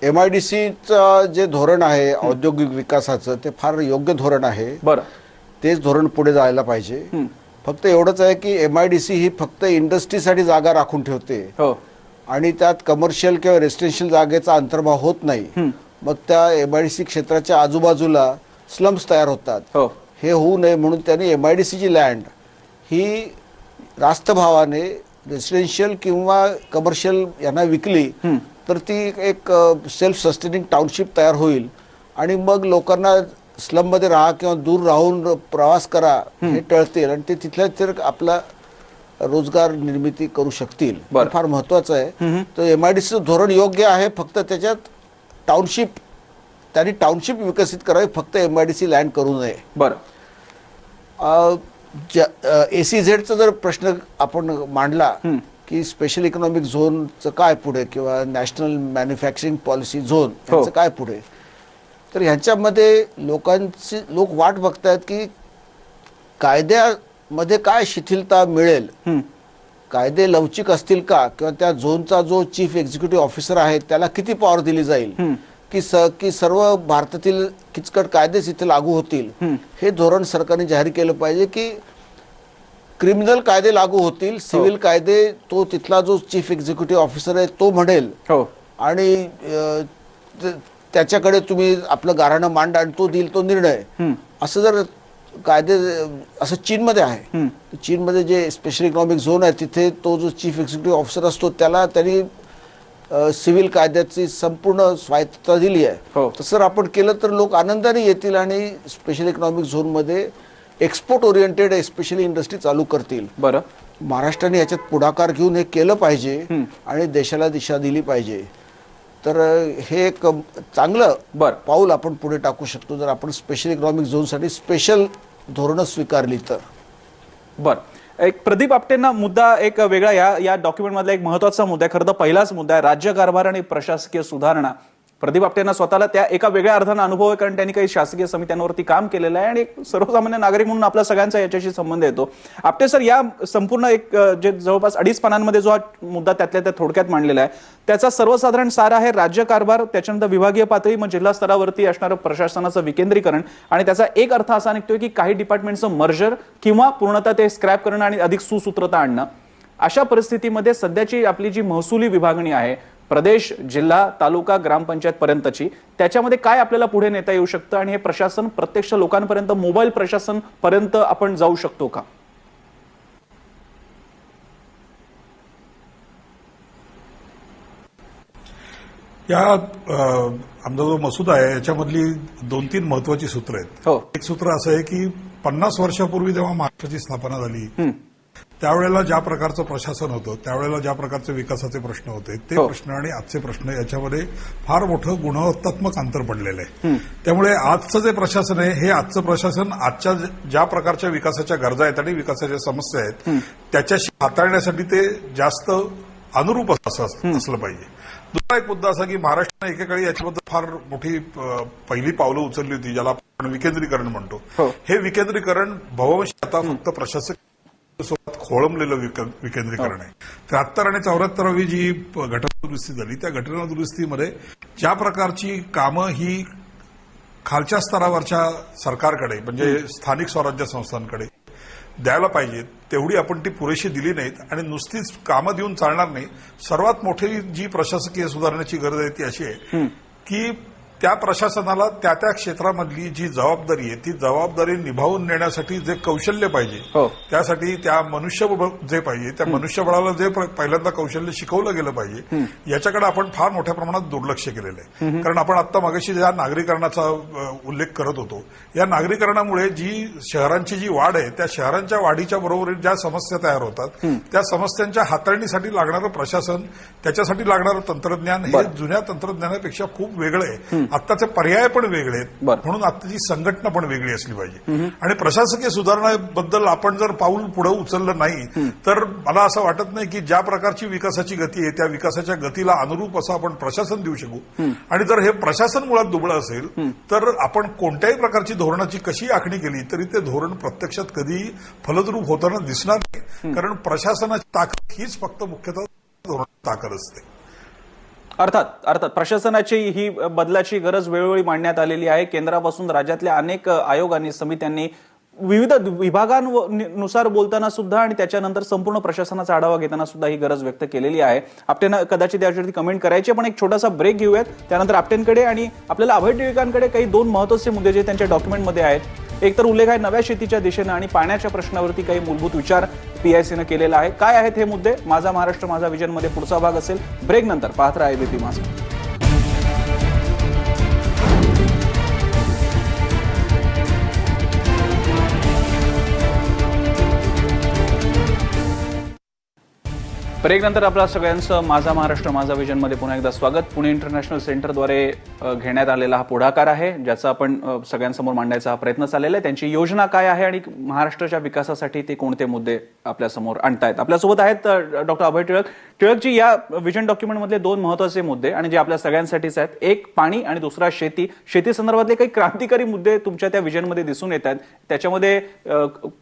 MIDCचं जे धोरण आहे औद्योगिक विकासाचं, ते फार योग्य धोरण आहे. तेच धोरण पुढे जायला पाहिजे. फक्त एवढंच आहे की MIDC ही फक्त इंडस्ट्रीसाठी जागा राखून ठेवते आणि त्यात कमर्शियल किंवा रेसिडेन्शियल जागेचा अंतर्भाव होत नाही. मग त्या MIDC क्षेत्राच्या आजूबाजूला स्लम्स तयार होतात. हे होऊ नये म्हणून त्यांनी MIDCची लँड ही रास्त भावाने रेसिडेन्शियल किंवा कमर्शियल यांना विकली तर ती एक सेल्फ सस्टेनिंग टाउनशिप तयार होईल आणि मग लोकांना स्लममध्ये राहा किंवा दूर राहून प्रवास करा हे टळतील आणि ते तिथल्या तिथे आपला रोजगार निर्मिती करू शकतील. फार महत्वाचं आहे. तर MIDCचं धोरण योग्य आहे, फक्त त्याच्यात त्यांनी टाउनशिप विकसित करावी, फक्त MIDC लँड करू नये. ACZचा जर प्रश्न आपण मांडला की स्पेशल इकॉनॉमिक झोनचं काय पुढे किंवा नॅशनल मॅन्युफॅक्चरिंग पॉलिसी झोन याचं काय पुढे, तर ह्याच्यामध्ये लोक वाट बघतायत की कायद्यामध्ये काय शिथिलता मिळेल कायदे लवचिक असतील का, किंवा त्या झोनचा जो चीफ एक्झिक्युटिव्ह ऑफिसर आहे त्याला किती पॉवर दिली जाईल, की सर्व भारतातील किचकट कायदेच इथे लागू होतील, हे धोरण सरकारने जाहीर केलं पाहिजे. की क्रिमिनल कायदे लागू होतील, सिव्हिल कायदे तो तिथला जो चीफ एक्झिक्युटिव्ह ऑफिसर आहे तो म्हणेल, आणि त्याच्याकडे तुम्ही आपलं गाऱ्हाणं मांडा आणि तो देईल तो निर्णय. असं जर कायदे असं चीनमध्ये आहे, चीनमध्ये जे स्पेशल इकॉनॉमिक झोन आहे तिथे तो जो चीफ एक्झिक्युटिव्ह ऑफिसर असतो त्याला त्यांनी सिव्हिल कायद्याची संपूर्ण स्वायत्तता दिली आहे. तसं आपण केलं तर लोक आनंदाने येतील आणि स्पेशल इकॉनॉमिक झोनमध्ये एक्सपोर्ट ओरिएंटेड स्पेशली इंडस्ट्री चालू करतील. बरं, महाराष्ट्राने याच्यात पुढाकार घेऊन हे केलं पाहिजे आणि देशाला दिशा दिली पाहिजे. तर हे एक चांगलं पाऊल आपण पुढे टाकू शकतो जर आपण स्पेशल इकॉनॉमिक झोनसाठी स्पेशल धोरणं स्वीकारली तर. बरं, एक प्रदीप आपटेंना मुद्दा एक वेगळा या डॉक्युमेंट मधला एक महत्वाचा मुद्दा आहे, खरं तर पहिलाच मुद्दा आहे, राज्य कारभार आणि प्रशासकीय सुधारणा. प्रदीप आपटेंना स्वतःला त्या एका वेगळ्या अर्थानं अनुभव आहे, कारण त्यांनी काही शासकीय समित्यांवरती काम केलेलं आहे आणि सर्वसामान्य नागरिक म्हणून आपला सगळ्यांचा याच्याशी संबंध येतो. आपटे सर, या संपूर्ण एक जे जवळपास 2.5 पानांमध्ये जो हा मुद्दा त्यातल्या त्या थोडक्यात मांडलेला आहे, त्याचा सर्वसाधारण सार आहे राज्य कारभार, त्याच्यानंतर विभागीय पातळी, मग जिल्हा स्तरावरती असणारं प्रशासनाचं विकेंद्रीकरण, आणि त्याचा एक अर्थ असा निघतोय की काही डिपार्टमेंटचं मर्जर किंवा पूर्णतः ते स्क्रॅप करणं आणि अधिक सुसूत्रता आणणं. अशा परिस्थितीमध्ये सध्याची आपली जी महसुली विभागणी आहे, प्रदेश, जिल्हा, तालुका, ग्रामपंचायत पर्यंतची, त्याच्यामध्ये काय आपल्याला पुढे नेता येऊ शकतं आणि हे प्रशासन प्रत्यक्ष लोकांपर्यंत, मोबाईल प्रशासन पर्यंत आपण जाऊ शकतो का? या आमचा जो मसुदा आहे याच्यामधली 2-3 महत्वाची सूत्र आहेत. एक सूत्र असं आहे की 50 वर्षापूर्वी जेव्हा महाराष्ट्राची स्थापना झाली त्यावेळेला ज्या प्रकारचं प्रशासन होतं, त्यावेळेला ज्या प्रकारचे विकासाचे प्रश्न होते, ते प्रश्न आणि आजचे प्रश्न याच्यामध्ये फार मोठं गुणवत्तात्मक अंतर पडलेलं आहे. त्यामुळे आजचं जे प्रशासन आहे हे आजचं प्रशासन आजच्या ज्या प्रकारच्या विकासाच्या गरजा आहेत आणि विकासाच्या समस्या आहेत त्याच्याशी हाताळण्यासाठी ते जास्त अनुरूप असलं पाहिजे. दुसरा एक मुद्दा असा की महाराष्ट्राने एकेकाळी याच्याबद्दल फार मोठी पहिली पावलं उचलली होती, ज्याला आपण विकेंद्रीकरण म्हणतो. हे विकेंद्रीकरण भवंशी आता फक्त प्रशासक सोबत खोळंबलेलं विकेंद्रीकरण आहे. 73 आणि 74वी जी घटना दुरुस्ती झाली त्या घटना दुरुस्तीमध्ये ज्या प्रकारची कामं ही खालच्या स्तरावरच्या सरकारकडे म्हणजे स्थानिक स्वराज्य संस्थांकडे द्यायला पाहिजेत तेवढी आपण ती पुरेशी दिली नाहीत आणि नुसतीच कामं देऊन चालणार नाही. सर्वात मोठी जी प्रशासकीय सुधारण्याची गरज आहे ती अशी आहे की त्या प्रशासनाला त्या त्या क्षेत्रामधली जी जबाबदारी आहे ती जबाबदारी निभावून नेण्यासाठी जे कौशल्य पाहिजे, त्यासाठी त्या मनुष्यबळ जे पाहिजे त्या मनुष्यबळाला जे पहिल्यांदा कौशल्य शिकवलं गेलं पाहिजे याच्याकडे आपण फार मोठ्या प्रमाणात दुर्लक्ष केलेलं आहे. कारण आपण आता मागाशी ज्या नागरीकरणाचा उल्लेख करत होतो, या नागरीकरणामुळे जी शहरांची जी वाढ आहे त्या शहरांच्या वाढीच्या बरोबर ज्या समस्या तयार होतात त्या समस्यांच्या हाताळणीसाठी लागणारं प्रशासन, त्याच्यासाठी लागणारं तंत्रज्ञान हे जुन्या तंत्रज्ञानापेक्षा खूप वेगळं आहे. आत्ताचे पर्याय पण वेगळे आहेत, म्हणून आत्ताची संघटना पण वेगळी असली पाहिजे. आणि प्रशासकीय सुधारणेबद्दल आपण जर पाऊल पुढे उचललं नाही तर मला असं वाटत नाही की ज्या प्रकारची विकासाची गती आहे त्या विकासाच्या गतीला अनुरूप असं आपण प्रशासन देऊ शकू. आणि जर हे प्रशासन मुळात दुबळं असेल तर आपण कोणत्याही प्रकारची धोरणाची कशी आखणी केली तरी ते धोरण प्रत्यक्षात कधी फलद्रूप होताना दिसणार नाही. कारण प्रशासनाची ताकद हीच फक्त मुख्यतः धोरणाची ताकद असते. अर्थात प्रशासनाची ही बदलाची गरज वेळोवेळी मांडण्यात आलेली आहे. केंद्रापासून राज्यातल्या अनेक आयोगांनी, समित्यांनी विविध विभागांनुसार बोलताना सुद्धा आणि त्याच्यानंतर संपूर्ण प्रशासनाचा आढावा घेताना सुद्धा ही गरज व्यक्त केलेली आहे. आपटेंना कदाचित याच्यावरती कमेंट करायची, पण एक छोटासा ब्रेक घेऊयात. त्यानंतर आपटेंकडे आणि आपल्याला अभय टिळकांकडे काही 2 महत्त्वाचे मुद्दे जे त्यांच्या डॉक्युमेंटमध्ये आहेत. एक तर उल्लेख आहे नव्या शेतीच्या दिशेनं आणि पाण्याच्या प्रश्नावरती काही मूलभूत विचार PICनं केलेला आहे. काय आहेत हे मुद्दे? माझा महाराष्ट्र माझा विजन मध्ये पुढचा भाग असेल. ब्रेक नंतर पाहत राहा ABP माझा. ब्रेक नंतर आपल्या सगळ्यांचं माझा महाराष्ट्र माझा विजन मध्ये पुन्हा एकदा स्वागत. पुणे इंटरनॅशनल सेंटरद्वारे घेण्यात आलेला हा पुढाकार आहे, ज्याचा आपण सगळ्यांसमोर मांडायचा हा प्रयत्न चाललेला आहे. त्यांची योजना काय आहे आणि महाराष्ट्राच्या विकासासाठी ते कोणते मुद्दे आपल्यासमोर आणतायत. आपल्यासोबत आहेत डॉक्टर अभय टिळक. टिळकजी, या विजन डॉक्युमेंटमधले दोन महत्त्वाचे मुद्दे आणि जे आपल्या सगळ्यांसाठीच आहेत, एक पाणी आणि दुसरा शेती. शेती संदर्भातले काही क्रांतिकारी मुद्दे तुमच्या त्या विजनमध्ये दिसून येत आहेत. त्याच्यामध्ये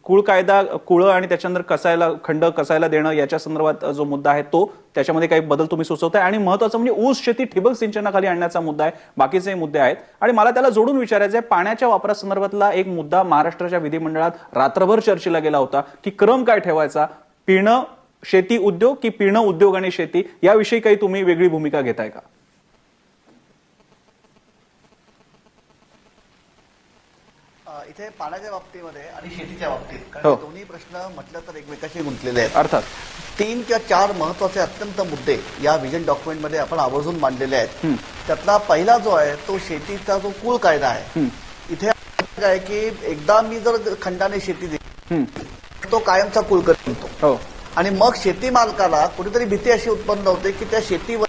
कुळ कायदा, कुळं आणि त्याच्यानंतर कसायला खंड कसायला देणं याच्या संदर्भात जो मुद्दा आहे तो, त्याच्यामध्ये काही बदल तुम्ही सुचवताय. आणि महत्त्वाचं म्हणजे ऊस शेती ठिबक सिंचनाखाली आणण्याचा मुद्दा आहे. बाकीचे मुद्दे आहेत. आणि मला त्याला जोडून विचारायचं आहे, पाण्याच्या वापरासंदर्भातला एक मुद्दा महाराष्ट्राच्या विधिमंडळात रात्रभर चर्चेला गेला होता की क्रम काय ठेवायचा, पिणं शेती उद्योग की पिणं उद्योग आणि शेती, याविषयी काही तुम्ही वेगळी भूमिका घेताय का? इथे पाण्याच्या बाबतीमध्ये आणि शेतीच्या बाबतीत, कारण दोन्ही प्रश्न म्हटलं तर एकमेकाशी गुंतलेले आहेत. अर्थात 3 किंवा 4 महत्वाचे अत्यंत मुद्दे या विजन डॉक्युमेंटमध्ये आपण आवर्जून मांडलेले आहेत. त्यातला पहिला जो आहे तो शेतीचा जो कुळ कायदा आहे. इथे आहे की एकदा मी जर खंडाने शेती दिली तो कायमचा कुळ करतो आणि मग शेती मालकाला कुठेतरी भीती अशी उत्पन्न होते की त्या शेतीवर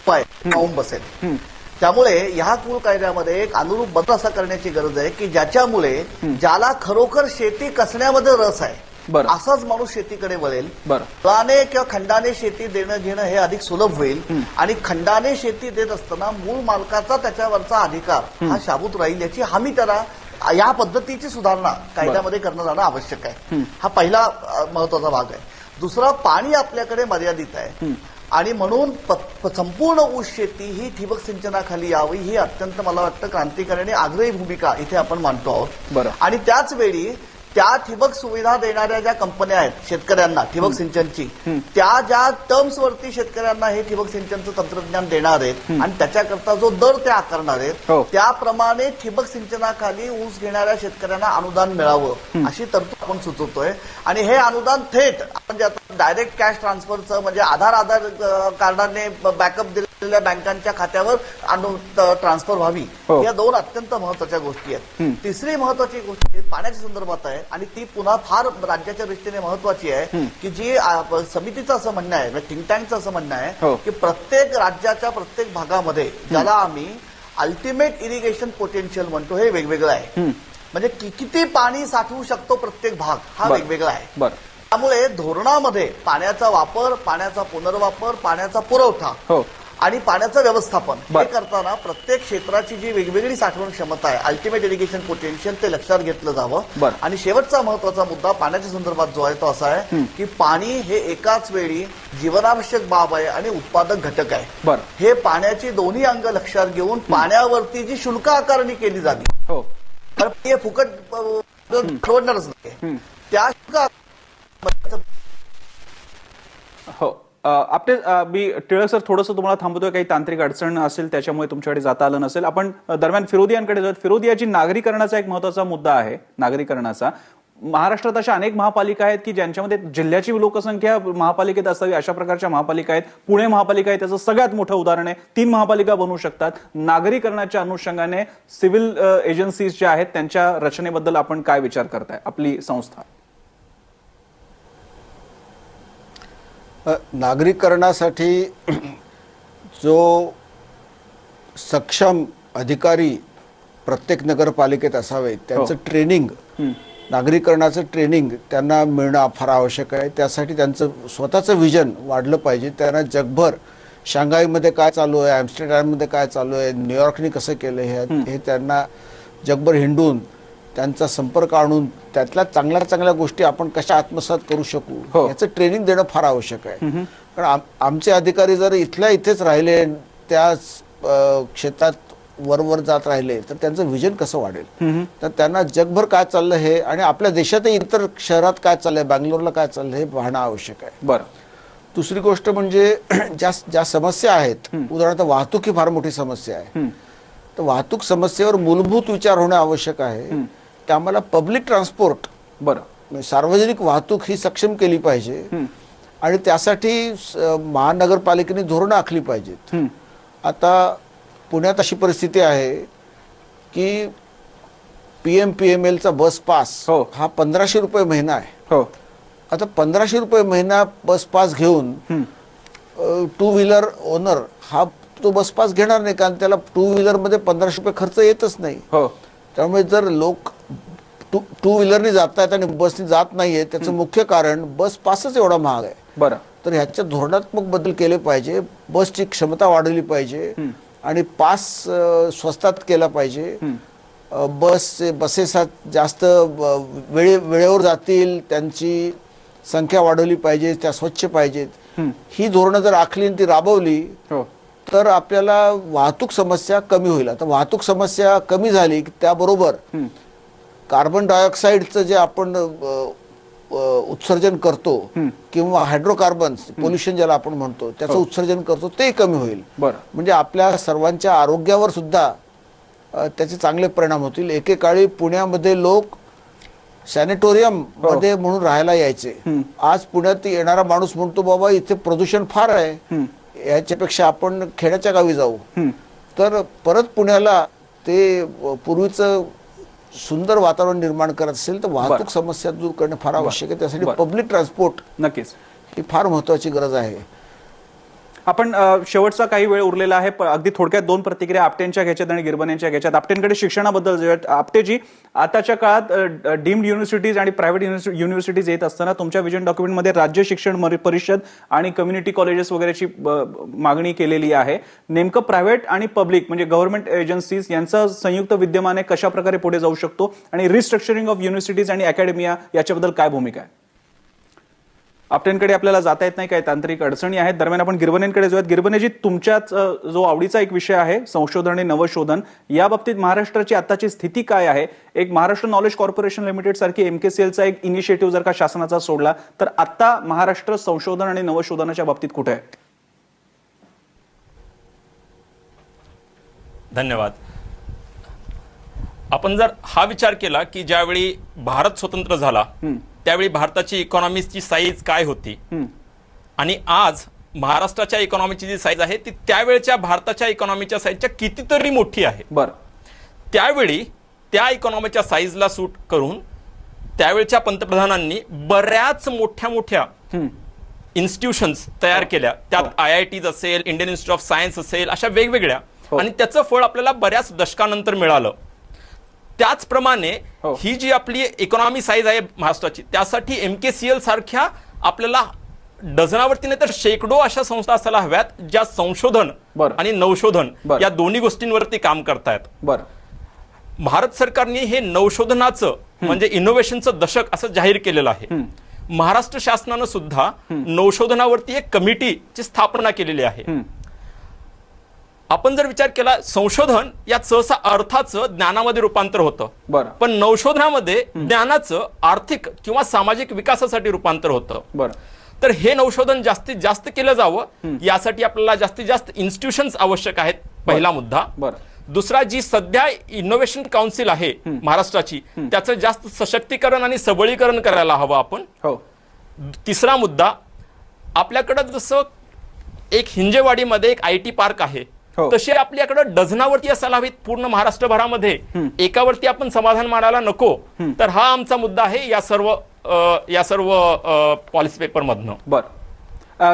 पाऊन बसेल. त्यामुळे ह्या कुळ कायद्यामध्ये एक अनुरूप बदल असा करण्याची गरज आहे की ज्याच्यामुळे ज्याला खरोखर शेती कसण्यामध्ये रस आहे असाच माणूस शेतीकडे वळेल. कुळाने किंवा खंडाने शेती देणं घेणं हे अधिक सुलभ होईल आणि खंडाने शेती देत असताना मूळ मालकाचा त्याच्यावरचा अधिकार हा शाबूत राहील याची हमी त्याला या पद्धतीची सुधारणा कायद्यामध्ये करणं जाणं आवश्यक आहे. हा पहिला महत्वाचा भाग आहे. दुसरा, पाणी आपल्याकडे मर्यादित आहे आणि म्हणून संपूर्ण ऊस शेती ही ठिबक सिंचनाखाली यावी ही अत्यंत मला वाटतं क्रांतिकारी आणि आग्रही भूमिका इथे आपण मांडतो आहोत. आणि त्याच वेळी त्या ठिबक सुविधा देणाऱ्या ज्या कंपन्या आहेत शेतकऱ्यांना ठिबक सिंचनची, त्या ज्या टर्म्सवरती शेतकऱ्यांना हे ठिबक सिंचनचं तंत्रज्ञान देणार आहेत आणि त्याच्याकरता जो दर ते आकारणार आहेत त्याप्रमाणे ठिबक सिंचनाखाली ऊस घेणाऱ्या शेतकऱ्यांना अनुदान मिळावं अशी तरतूद आपण सुचवतोय. आणि हे अनुदान थेट आपण जे आता डायरेक्ट कॅश ट्रान्सफरचं म्हणजे आधार कार्डाने बॅकअप दिलेल्या बँकांच्या खात्यावर ट्रान्सफर व्हावी, या दोन अत्यंत महत्वाच्या गोष्टी आहेत. तिसरी महत्वाची गोष्ट पाण्याच्या संदर्भात आहे आणि ती पुन्हा फार राज्याच्या दृष्टीने महत्वाची आहे की जी समितीचं असं म्हणणं आहे, थिंक टँकचं असं म्हणणं आहे की प्रत्येक राज्याच्या प्रत्येक भागामध्ये ज्याला आम्ही अल्टिमेट इरिगेशन पोटेन्शियल म्हणतो हे वेगवेगळं आहे. म्हणजे किती पाणी साठवू शकतो प्रत्येक भाग हा वेगवेगळा आहे. त्यामुळे धोरणामध्ये पाण्याचा वापर, पाण्याचा पुनर्वापर, पाण्याचा पुरवठा आणि पाण्याचं व्यवस्थापन हे करताना प्रत्येक क्षेत्राची जी वेगवेगळी साठवण क्षमता आहे, अल्टिमेट इरिगेशन पोटेन्शियल, ते लक्षात घेतलं जावं. आणि शेवटचा महत्वाचा मुद्दा पाण्याच्या संदर्भात जो आहे तो असा आहे की पाणी हे एकाच वेळी जीवनावश्यक बाब आहे आणि उत्पादक घटक आहे. हे पाण्याची दोन्ही अंग लक्षात घेऊन पाण्यावरती जी शुल्क आकारणी केली जावी, कारण हे फुकट परवडणारच नाही, त्या शुल्क आपले मी टिळक सर थोडंसं तुम्हाला थांबवतोय, काही तांत्रिक अडचण असेल त्याच्यामुळे तुमच्याकडे जाता आलं नसेल. आपण दरम्यान फिरोदियांकडे जाऊयात. फिरोदियाची नागरीकरणाचा एक महत्वाचा मुद्दा आहे. नागरीकरणाचा महाराष्ट्रात अशा अनेक महापालिका आहेत की ज्यांच्यामध्ये जिल्ह्याची लोकसंख्या महापालिकेत असावी अशा प्रकारच्या महापालिका आहेत. पुणे महापालिका आहे त्याचं सगळ्यात मोठं उदाहरण आहे. 3 महापालिका बनवू शकतात. नागरीकरणाच्या अनुषंगाने सिव्हिल एजन्सीज ज्या आहेत त्यांच्या रचनेबद्दल आपण काय विचार करताय आपली संस्था? नागरीकरणासाठी जो सक्षम अधिकारी प्रत्येक नगरपालिकेत असावे त्यांचं ट्रेनिंग, नागरीकरणाचं ट्रेनिंग त्यांना मिळणं फार आवश्यक आहे. त्यासाठी त्यांचं स्वतःचं विजन वाढलं पाहिजे. त्यांना जगभर शांघाईमध्ये काय चालू आहे, ॲम्स्टरडॅममध्ये काय चालू आहे, न्यूयॉर्कने कसं केलं हे त्यांना जगभर हिंडून त्यांचा संपर्क आणून त्यातल्या चांगल्या गोष्टी आपण कशा आत्मसात करू शकू याचं ट्रेनिंग देणं फार आवश्यक आहे. कारण आमचे अधिकारी जर इथल्या इथेच राहिले, त्या क्षेत्रात वर जात राहिले तर त्यांचं विजन कसं वाढेल. तर त्यांना जगभर काय चाललं हे आणि आपल्या देशातही इतर शहरात काय चाललंय, बँगलोरला काय चाललंय हे पाहणं आवश्यक आहे. दुसरी गोष्ट म्हणजे ज्या समस्या आहेत, उदाहरणार्थ वाहतूक ही फार मोठी समस्या आहे. तर वाहतूक समस्येवर मूलभूत विचार होणं आवश्यक आहे. की आम्हाला पब्लिक ट्रान्सपोर्ट, सार्वजनिक वाहतूक ही सक्षम केली पाहिजे आणि त्यासाठी महानगरपालिकेने धोरणं आखली पाहिजेत. आता पुण्यात अशी परिस्थिती आहे की PMPMLचा बस पास हा 1500 रुपये महिना आहे. आता 1500 रुपये महिना बस पास घेऊन टू व्हीलर ओनर हा तो बस पास घेणार नाही, कारण त्याला टू व्हीलर मध्ये 1500 रुपये खर्च येतच नाही. हो. त्यामुळे जर लोक टू व्हीलरने जात आहेत आणि बसने जात नाहीये, त्याचं मुख्य कारण बस पासच एवढा महाग आहे. बरं. तर ह्याच्या धोरणात्मक बदल केले पाहिजे, बसची क्षमता वाढवली पाहिजे आणि पास स्वस्तात केला पाहिजे. बसेस जास्त वेळेवर जातील, त्यांची संख्या वाढवली पाहिजे, त्या स्वच्छ पाहिजेत. ही धोरणं जर आखली ती राबवली तर आपल्याला वाहतूक समस्या कमी होईल. आता वाहतूक समस्या कमी झाली की त्याबरोबर कार्बन डायऑक्साईडचं जे आपण उत्सर्जन करतो किंवा हायड्रोकार्बन्स पोल्युशन ज्याला आपण म्हणतो त्याचं उत्सर्जन करतो ते कमी होईल. म्हणजे आपल्या सर्वांच्या आरोग्यावर सुद्धा त्याचे चांगले परिणाम होतील. एकेकाळी पुण्यामध्ये लोक सॅनेटोरियम मध्ये म्हणून राहायला यायचे. आज पुण्यात येणारा माणूस म्हणतो बाबा इथे प्रदूषण फार आहे, याच्यापेक्षा आपण खेड्याच्या गावी जाऊ. तर परत पुण्याला ते पूर्वीचं सुंदर वातावरण निर्माण करत असेल तर वाहतूक समस्या दूर करणे फार आवश्यक आहे. त्यासाठी पब्लिक ट्रान्सपोर्ट नक्कीच ही फार महत्वाची गरज आहे. आपण शेवटचा काही वेळ उरलेला आहे, अगदी थोडक्यात 2 प्रतिक्रिया आपटेंच्या घ्यायच्यात आणि गिरबनेंच्या घ्यायच्यात. आपटेंकडे शिक्षणाबद्दल जाऊयात. आपटेजी, आताच्या काळात डीम्ड युनिव्हर्सिटीज आणि प्रायव्हेट युनिव्हर्सिटीज येत असताना तुमच्या विजन डॉक्युमेंटमध्ये राज्य शिक्षण परिषद आणि कम्युनिटी कॉलेजेस वगैरेची मागणी केलेली आहे. नेमकं प्रायव्हेट आणि पब्लिक म्हणजे गव्हर्नमेंट एजन्सीज यांचं संयुक्त विद्यमाने कशा प्रकारे पुढे जाऊ शकतो आणि रिस्ट्रक्चरिंग ऑफ युनिव्हर्सिटीज आणि अकॅडमिया याच्याबद्दल काय भूमिका आहे? आपटेंकडे आपल्याला जाता येत नाही, काही तांत्रिक अडचणी आहेत. दरम्यान आपण गिरबनेंकडे जाऊयात. गिरबनेजी, तुमच्याच जो आवडीचा एक विषय आहे संशोधन आणि नवशोधन, या बाबतीत महाराष्ट्राची आताची स्थिती काय आहे? एक महाराष्ट्र नॉलेज कॉर्पोरेशन लिमिटेड सारखी MKCLचा एक इनिशिएटिव्ह जर का शासनाचा सोडला तर आता महाराष्ट्र संशोधन आणि नवशोधनाच्या बाबतीत कुठे आहे? धन्यवाद. आपण जर हा विचार केला की ज्यावेळी भारत स्वतंत्र झाला त्यावेळी भारताची इकॉनॉमीची साईज काय होती आणि आज महाराष्ट्राच्या इकॉनॉमीची जी साईज आहे ती त्यावेळच्या भारताच्या इकॉनॉमीच्या साईजच्या कितीतरी मोठी आहे. बरं. त्यावेळी त्या इकॉनॉमीच्या साईजला सूट करून त्यावेळच्या पंतप्रधानांनी बऱ्याच मोठ्या मोठ्या इन्स्टिट्यूशन्स तयार केल्या. त्यात IITs असेल, इंडियन इन्स्टिट्यूट ऑफ सायन्स असेल, अशा वेगवेगळ्या, आणि त्याचं फळ आपल्याला बऱ्याच दशकानंतर मिळालं. त्याचप्रमाणे ही जी आपली इकॉनॉमी साईज आहे महाराष्ट्राची, त्यासाठी MKCL सारख्या आपल्याला डझनावरती नाही तर शेकडो अशा संस्था असायला हव्यात ज्या संशोधन आणि नवशोधन या दोन्ही गोष्टींवरती काम करतायत. बरं. भारत सरकारने हे नवशोधनाचं म्हणजे इनोव्हेशनचं दशक असं जाहीर केलेलं आहे. महाराष्ट्र शासनानं सुद्धा नवशोधनावरती एक कमिटीची स्थापना केलेली आहे. आपण जर विचार केला, संशोधन या सहसा अर्थाचं ज्ञानामध्ये रूपांतर होतं, पण नवशोधनामध्ये ज्ञानाचं आर्थिक किंवा सामाजिक विकासासाठी रूपांतर होतं. तर हे नवशोधन जास्तीत जास्त केलं जावं यासाठी आपल्याला जास्तीत जास्त इन्स्टिट्यूशन्स आवश्यक आहेत, पहिला मुद्दा. दुसरा, जी सध्या इनोव्हेशन काउन्सिल आहे महाराष्ट्राची त्याचं जास्त सशक्तीकरण आणि सबलीकरण करायला हवं आपण. तिसरा मुद्दा, आपल्याकडं जसं एक हिंजेवाडीमध्ये एक IT पार्क आहे तशी आपल्याकडे डझनावरती असायला हवीत पूर्ण महाराष्ट्रभरामध्ये. एकावरती आपण समाधान मानायला नको. तर हा आमचा मुद्दा आहे या सर्व पॉलिसी पेपर मधनं. बरं.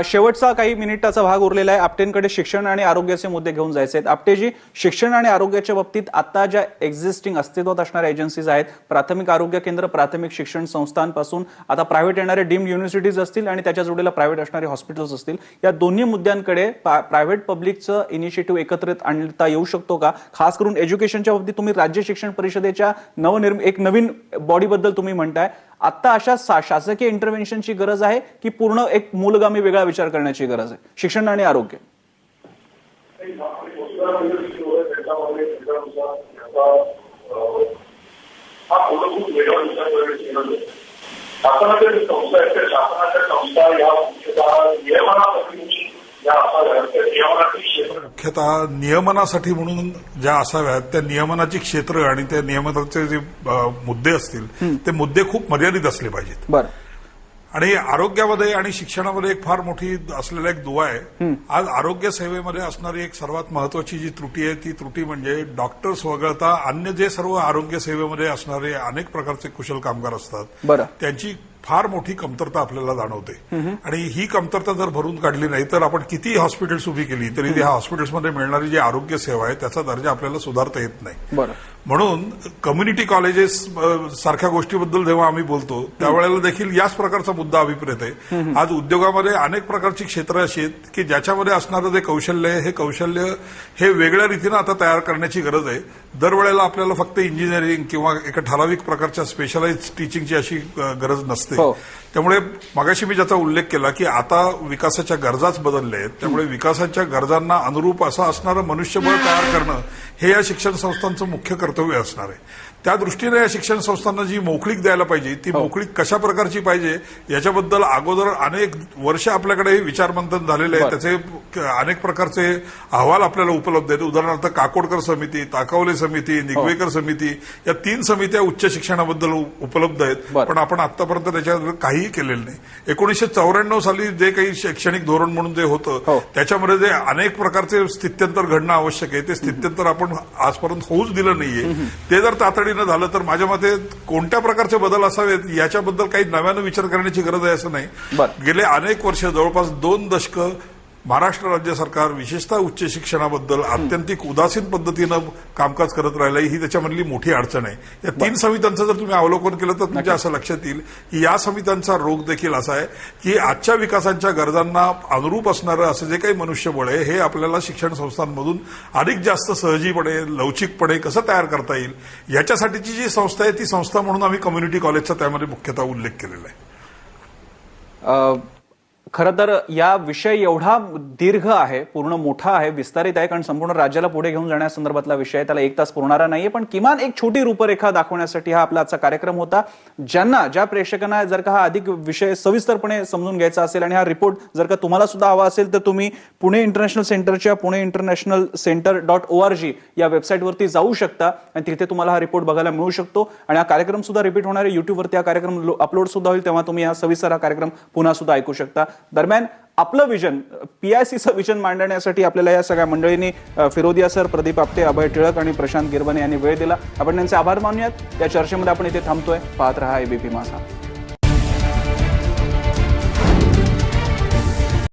शेवटचा काही मिनिटाचा भाग उरलेला आहे. आपटेंकडे शिक्षण आणि आरोग्याचे मुद्दे घेऊन जायचे आहेत. आपटेजी, शिक्षण आणि आरोग्याच्या बाबतीत आता ज्या एक्झिस्टिंग अस्तित्वात असणाऱ्या एजन्सीज आहेत, प्राथमिक आरोग्य केंद्र, प्राथमिक शिक्षण संस्थांपासून आता प्रायव्हेट येणारे डीम्ड युनिव्हर्सिटीज असतील आणि त्याच्या जोडीला प्रायव्हेट असणारे हॉस्पिटल्स असतील, या दोन्ही मुद्द्यांकडे प्रायव्हेट पब्लिकचं इनिशिएटिव्ह एकत्रित आणता येऊ शकतो का? खास करून एज्युकेशनच्या बाबतीत तुम्ही राज्य शिक्षण परिषदेच्या एक नवीन बॉडीबद्दल तुम्ही म्हणताय. आता अशा शासकीय इंटरव्हेन्शनची गरज आहे की पूर्ण एक मूलगामी वेगळा विचार करण्याची गरज आहे शिक्षण आणि आरोग्य? मुख्यतः नियमनासाठी म्हणून ज्या असाव्यात त्या नियमनाची क्षेत्र आणि त्या नियमनाचे जे मुद्दे असतील ते मुद्दे खूप मर्यादित असले पाहिजेत. बरं. आणि आरोग्यामध्ये आणि शिक्षणामध्ये एक फार मोठी असलेला एक दुवा आहे. आज आरोग्य सेवेमध्ये असणारी एक सर्वात महत्वाची जी त्रुटी आहे ती त्रुटी म्हणजे डॉक्टर्स वगळता अन्य जे सर्व आरोग्य सेवेमध्ये असणारे अनेक प्रकारचे कुशल कामगार असतात त्यांची फार मोठी कमतरता आपल्याला जाणवते आणि ही कमतरता जर भरून काढली नाही तर आपण किती हॉस्पिटल्स उभी केली तरी त्या हॉस्पिटल्समध्ये मिळणारी जी आरोग्य सेवा आहे त्याचा दर्जा आपल्याला सुधारता येत नाही. म्हणून कम्युनिटी कॉलेजेस सारख्या गोष्टीबद्दल जेव्हा आम्ही बोलतो त्यावेळेला देखील याच प्रकारचा मुद्दा अभिप्रेत आहे. आज उद्योगामध्ये अनेक प्रकारची क्षेत्र अशी आहेत की ज्याच्यामध्ये असणारं जे कौशल्य आहे हे कौशल्य हे वेगळ्या रीतीनं आता तयार करण्याची गरज आहे. दरवेळेला आपल्याला फक्त इंजिनिअरिंग किंवा एका ठराविक प्रकारच्या स्पेशलाइज टीचिंगची अशी गरज नसते. त्यामुळे मगाशी मी ज्याचा उल्लेख केला की आता विकासाच्या गरजाच बदलल्या आहेत. त्यामुळे विकासाच्या गरजांना अनुरूप असं असणारं मनुष्यबळ तयार करणं हे या शिक्षण संस्थांचं मुख्य कर्तव्य असणार आहे. त्या दृष्टीने या शिक्षण संस्थांना जी मोकळीक द्यायला पाहिजे ती मोकळीक कशा प्रकारची पाहिजे याच्याबद्दल अगोदर अनेक वर्ष आपल्याकडे विचारमंथन झालेले आहे. त्याचे अनेक प्रकारचे अहवाल आपल्याला उपलब्ध आहेत. उदाहरणार्थ काकोडकर समिती, ताकावले समिती, निगवेकर समिती या 3 समित्या उच्च शिक्षणाबद्दल उपलब्ध आहेत. पण आपण आतापर्यंत त्याच्यावर काहीही केलेलं नाही. 1994 साली जे काही शैक्षणिक धोरण म्हणून जे होतं त्याच्यामध्ये जे अनेक प्रकारचे स्थित्यंतर घडणं आवश्यक आहे ते स्थित्यंतर आपण आजपर्यंत होऊच दिलं नाहीये. ते जर तातडीनं झालं तर माझ्या मते कोणत्या प्रकारचे बदल असावेत याच्याबद्दल काही नव्यानं विचार करण्याची गरज आहे असं नाही. गेले अनेक वर्ष जवळपास 2 दशकं महाराष्ट्र राज्य सरकार विशेषतः उच्च शिक्षणाबद्दल अत्यंतिक उदासीन पद्धतीनं कामकाज करत राहिलंय ही त्याच्यामधली मोठी अडचण आहे. या 3 समित्यांचं जर तुम्ही अवलोकन केलं तर तुमच्या असं लक्षात येईल की या समित्यांचा रोग देखील असा आहे की आजच्या विकासाच्या गरजांना अनुरूप असणारं असं जे काही मनुष्यबळ आहे हे आपल्याला शिक्षण संस्थांमधून अधिक जास्त सहजीपणे लवचिकपणे कसं तयार करता येईल याच्यासाठीची जी संस्था आहे ती संस्था म्हणून आम्ही कम्युनिटी कॉलेजचा त्यामध्ये मुख्यतः उल्लेख केलेला आहे. खरं तर या विषय एवढा दीर्घ आहे, पूर्ण मोठा आहे, विस्तारित आहे, कारण संपूर्ण राज्याला पुढे घेऊन जाण्यासंदर्भातला विषय आहे. त्याला 1 तास पुरणारा नाहीये. पण किमान एक छोटी रूपरेखा दाखवण्यासाठी हा आपला आजचा कार्यक्रम होता. ज्या प्रेक्षकांना जर का हा अधिक विषय सविस्तरपणे समजून घ्यायचा असेल आणि हा रिपोर्ट जर का तुम्हाला सुद्धा हवा असेल तर तुम्ही पुणे इंटरनॅशनल सेंटरच्या puneinternationalcenter.org या वेबसाईटवरती जाऊ शकता आणि तिथे तुम्हाला हा रिपोर्ट बघायला मिळू शकतो. आणि हा कार्यक्रम सुद्धा रिपीट होणार आहे. युट्यूबवरती हा कार्यक्रम अपलोड सुद्धा होईल तेव्हा तुम्ही हा सविस्तर हा कार्यक्रम पुन्हा सुद्धा ऐकू शकता. दरम्यान आपलं विजन, PICचं विजन मांडण्यासाठी आपल्याला या सगळ्या मंडळींनी फिरोदिया सर, प्रदीप आपटे, अभय टिळक आणि प्रशांत गिरवणे यांनी वेळ दिला. आपण त्यांचे आभार मानूयात. या चर्चेमध्ये आपण इथे थांबतोय. पाहत रहा ABP माझा.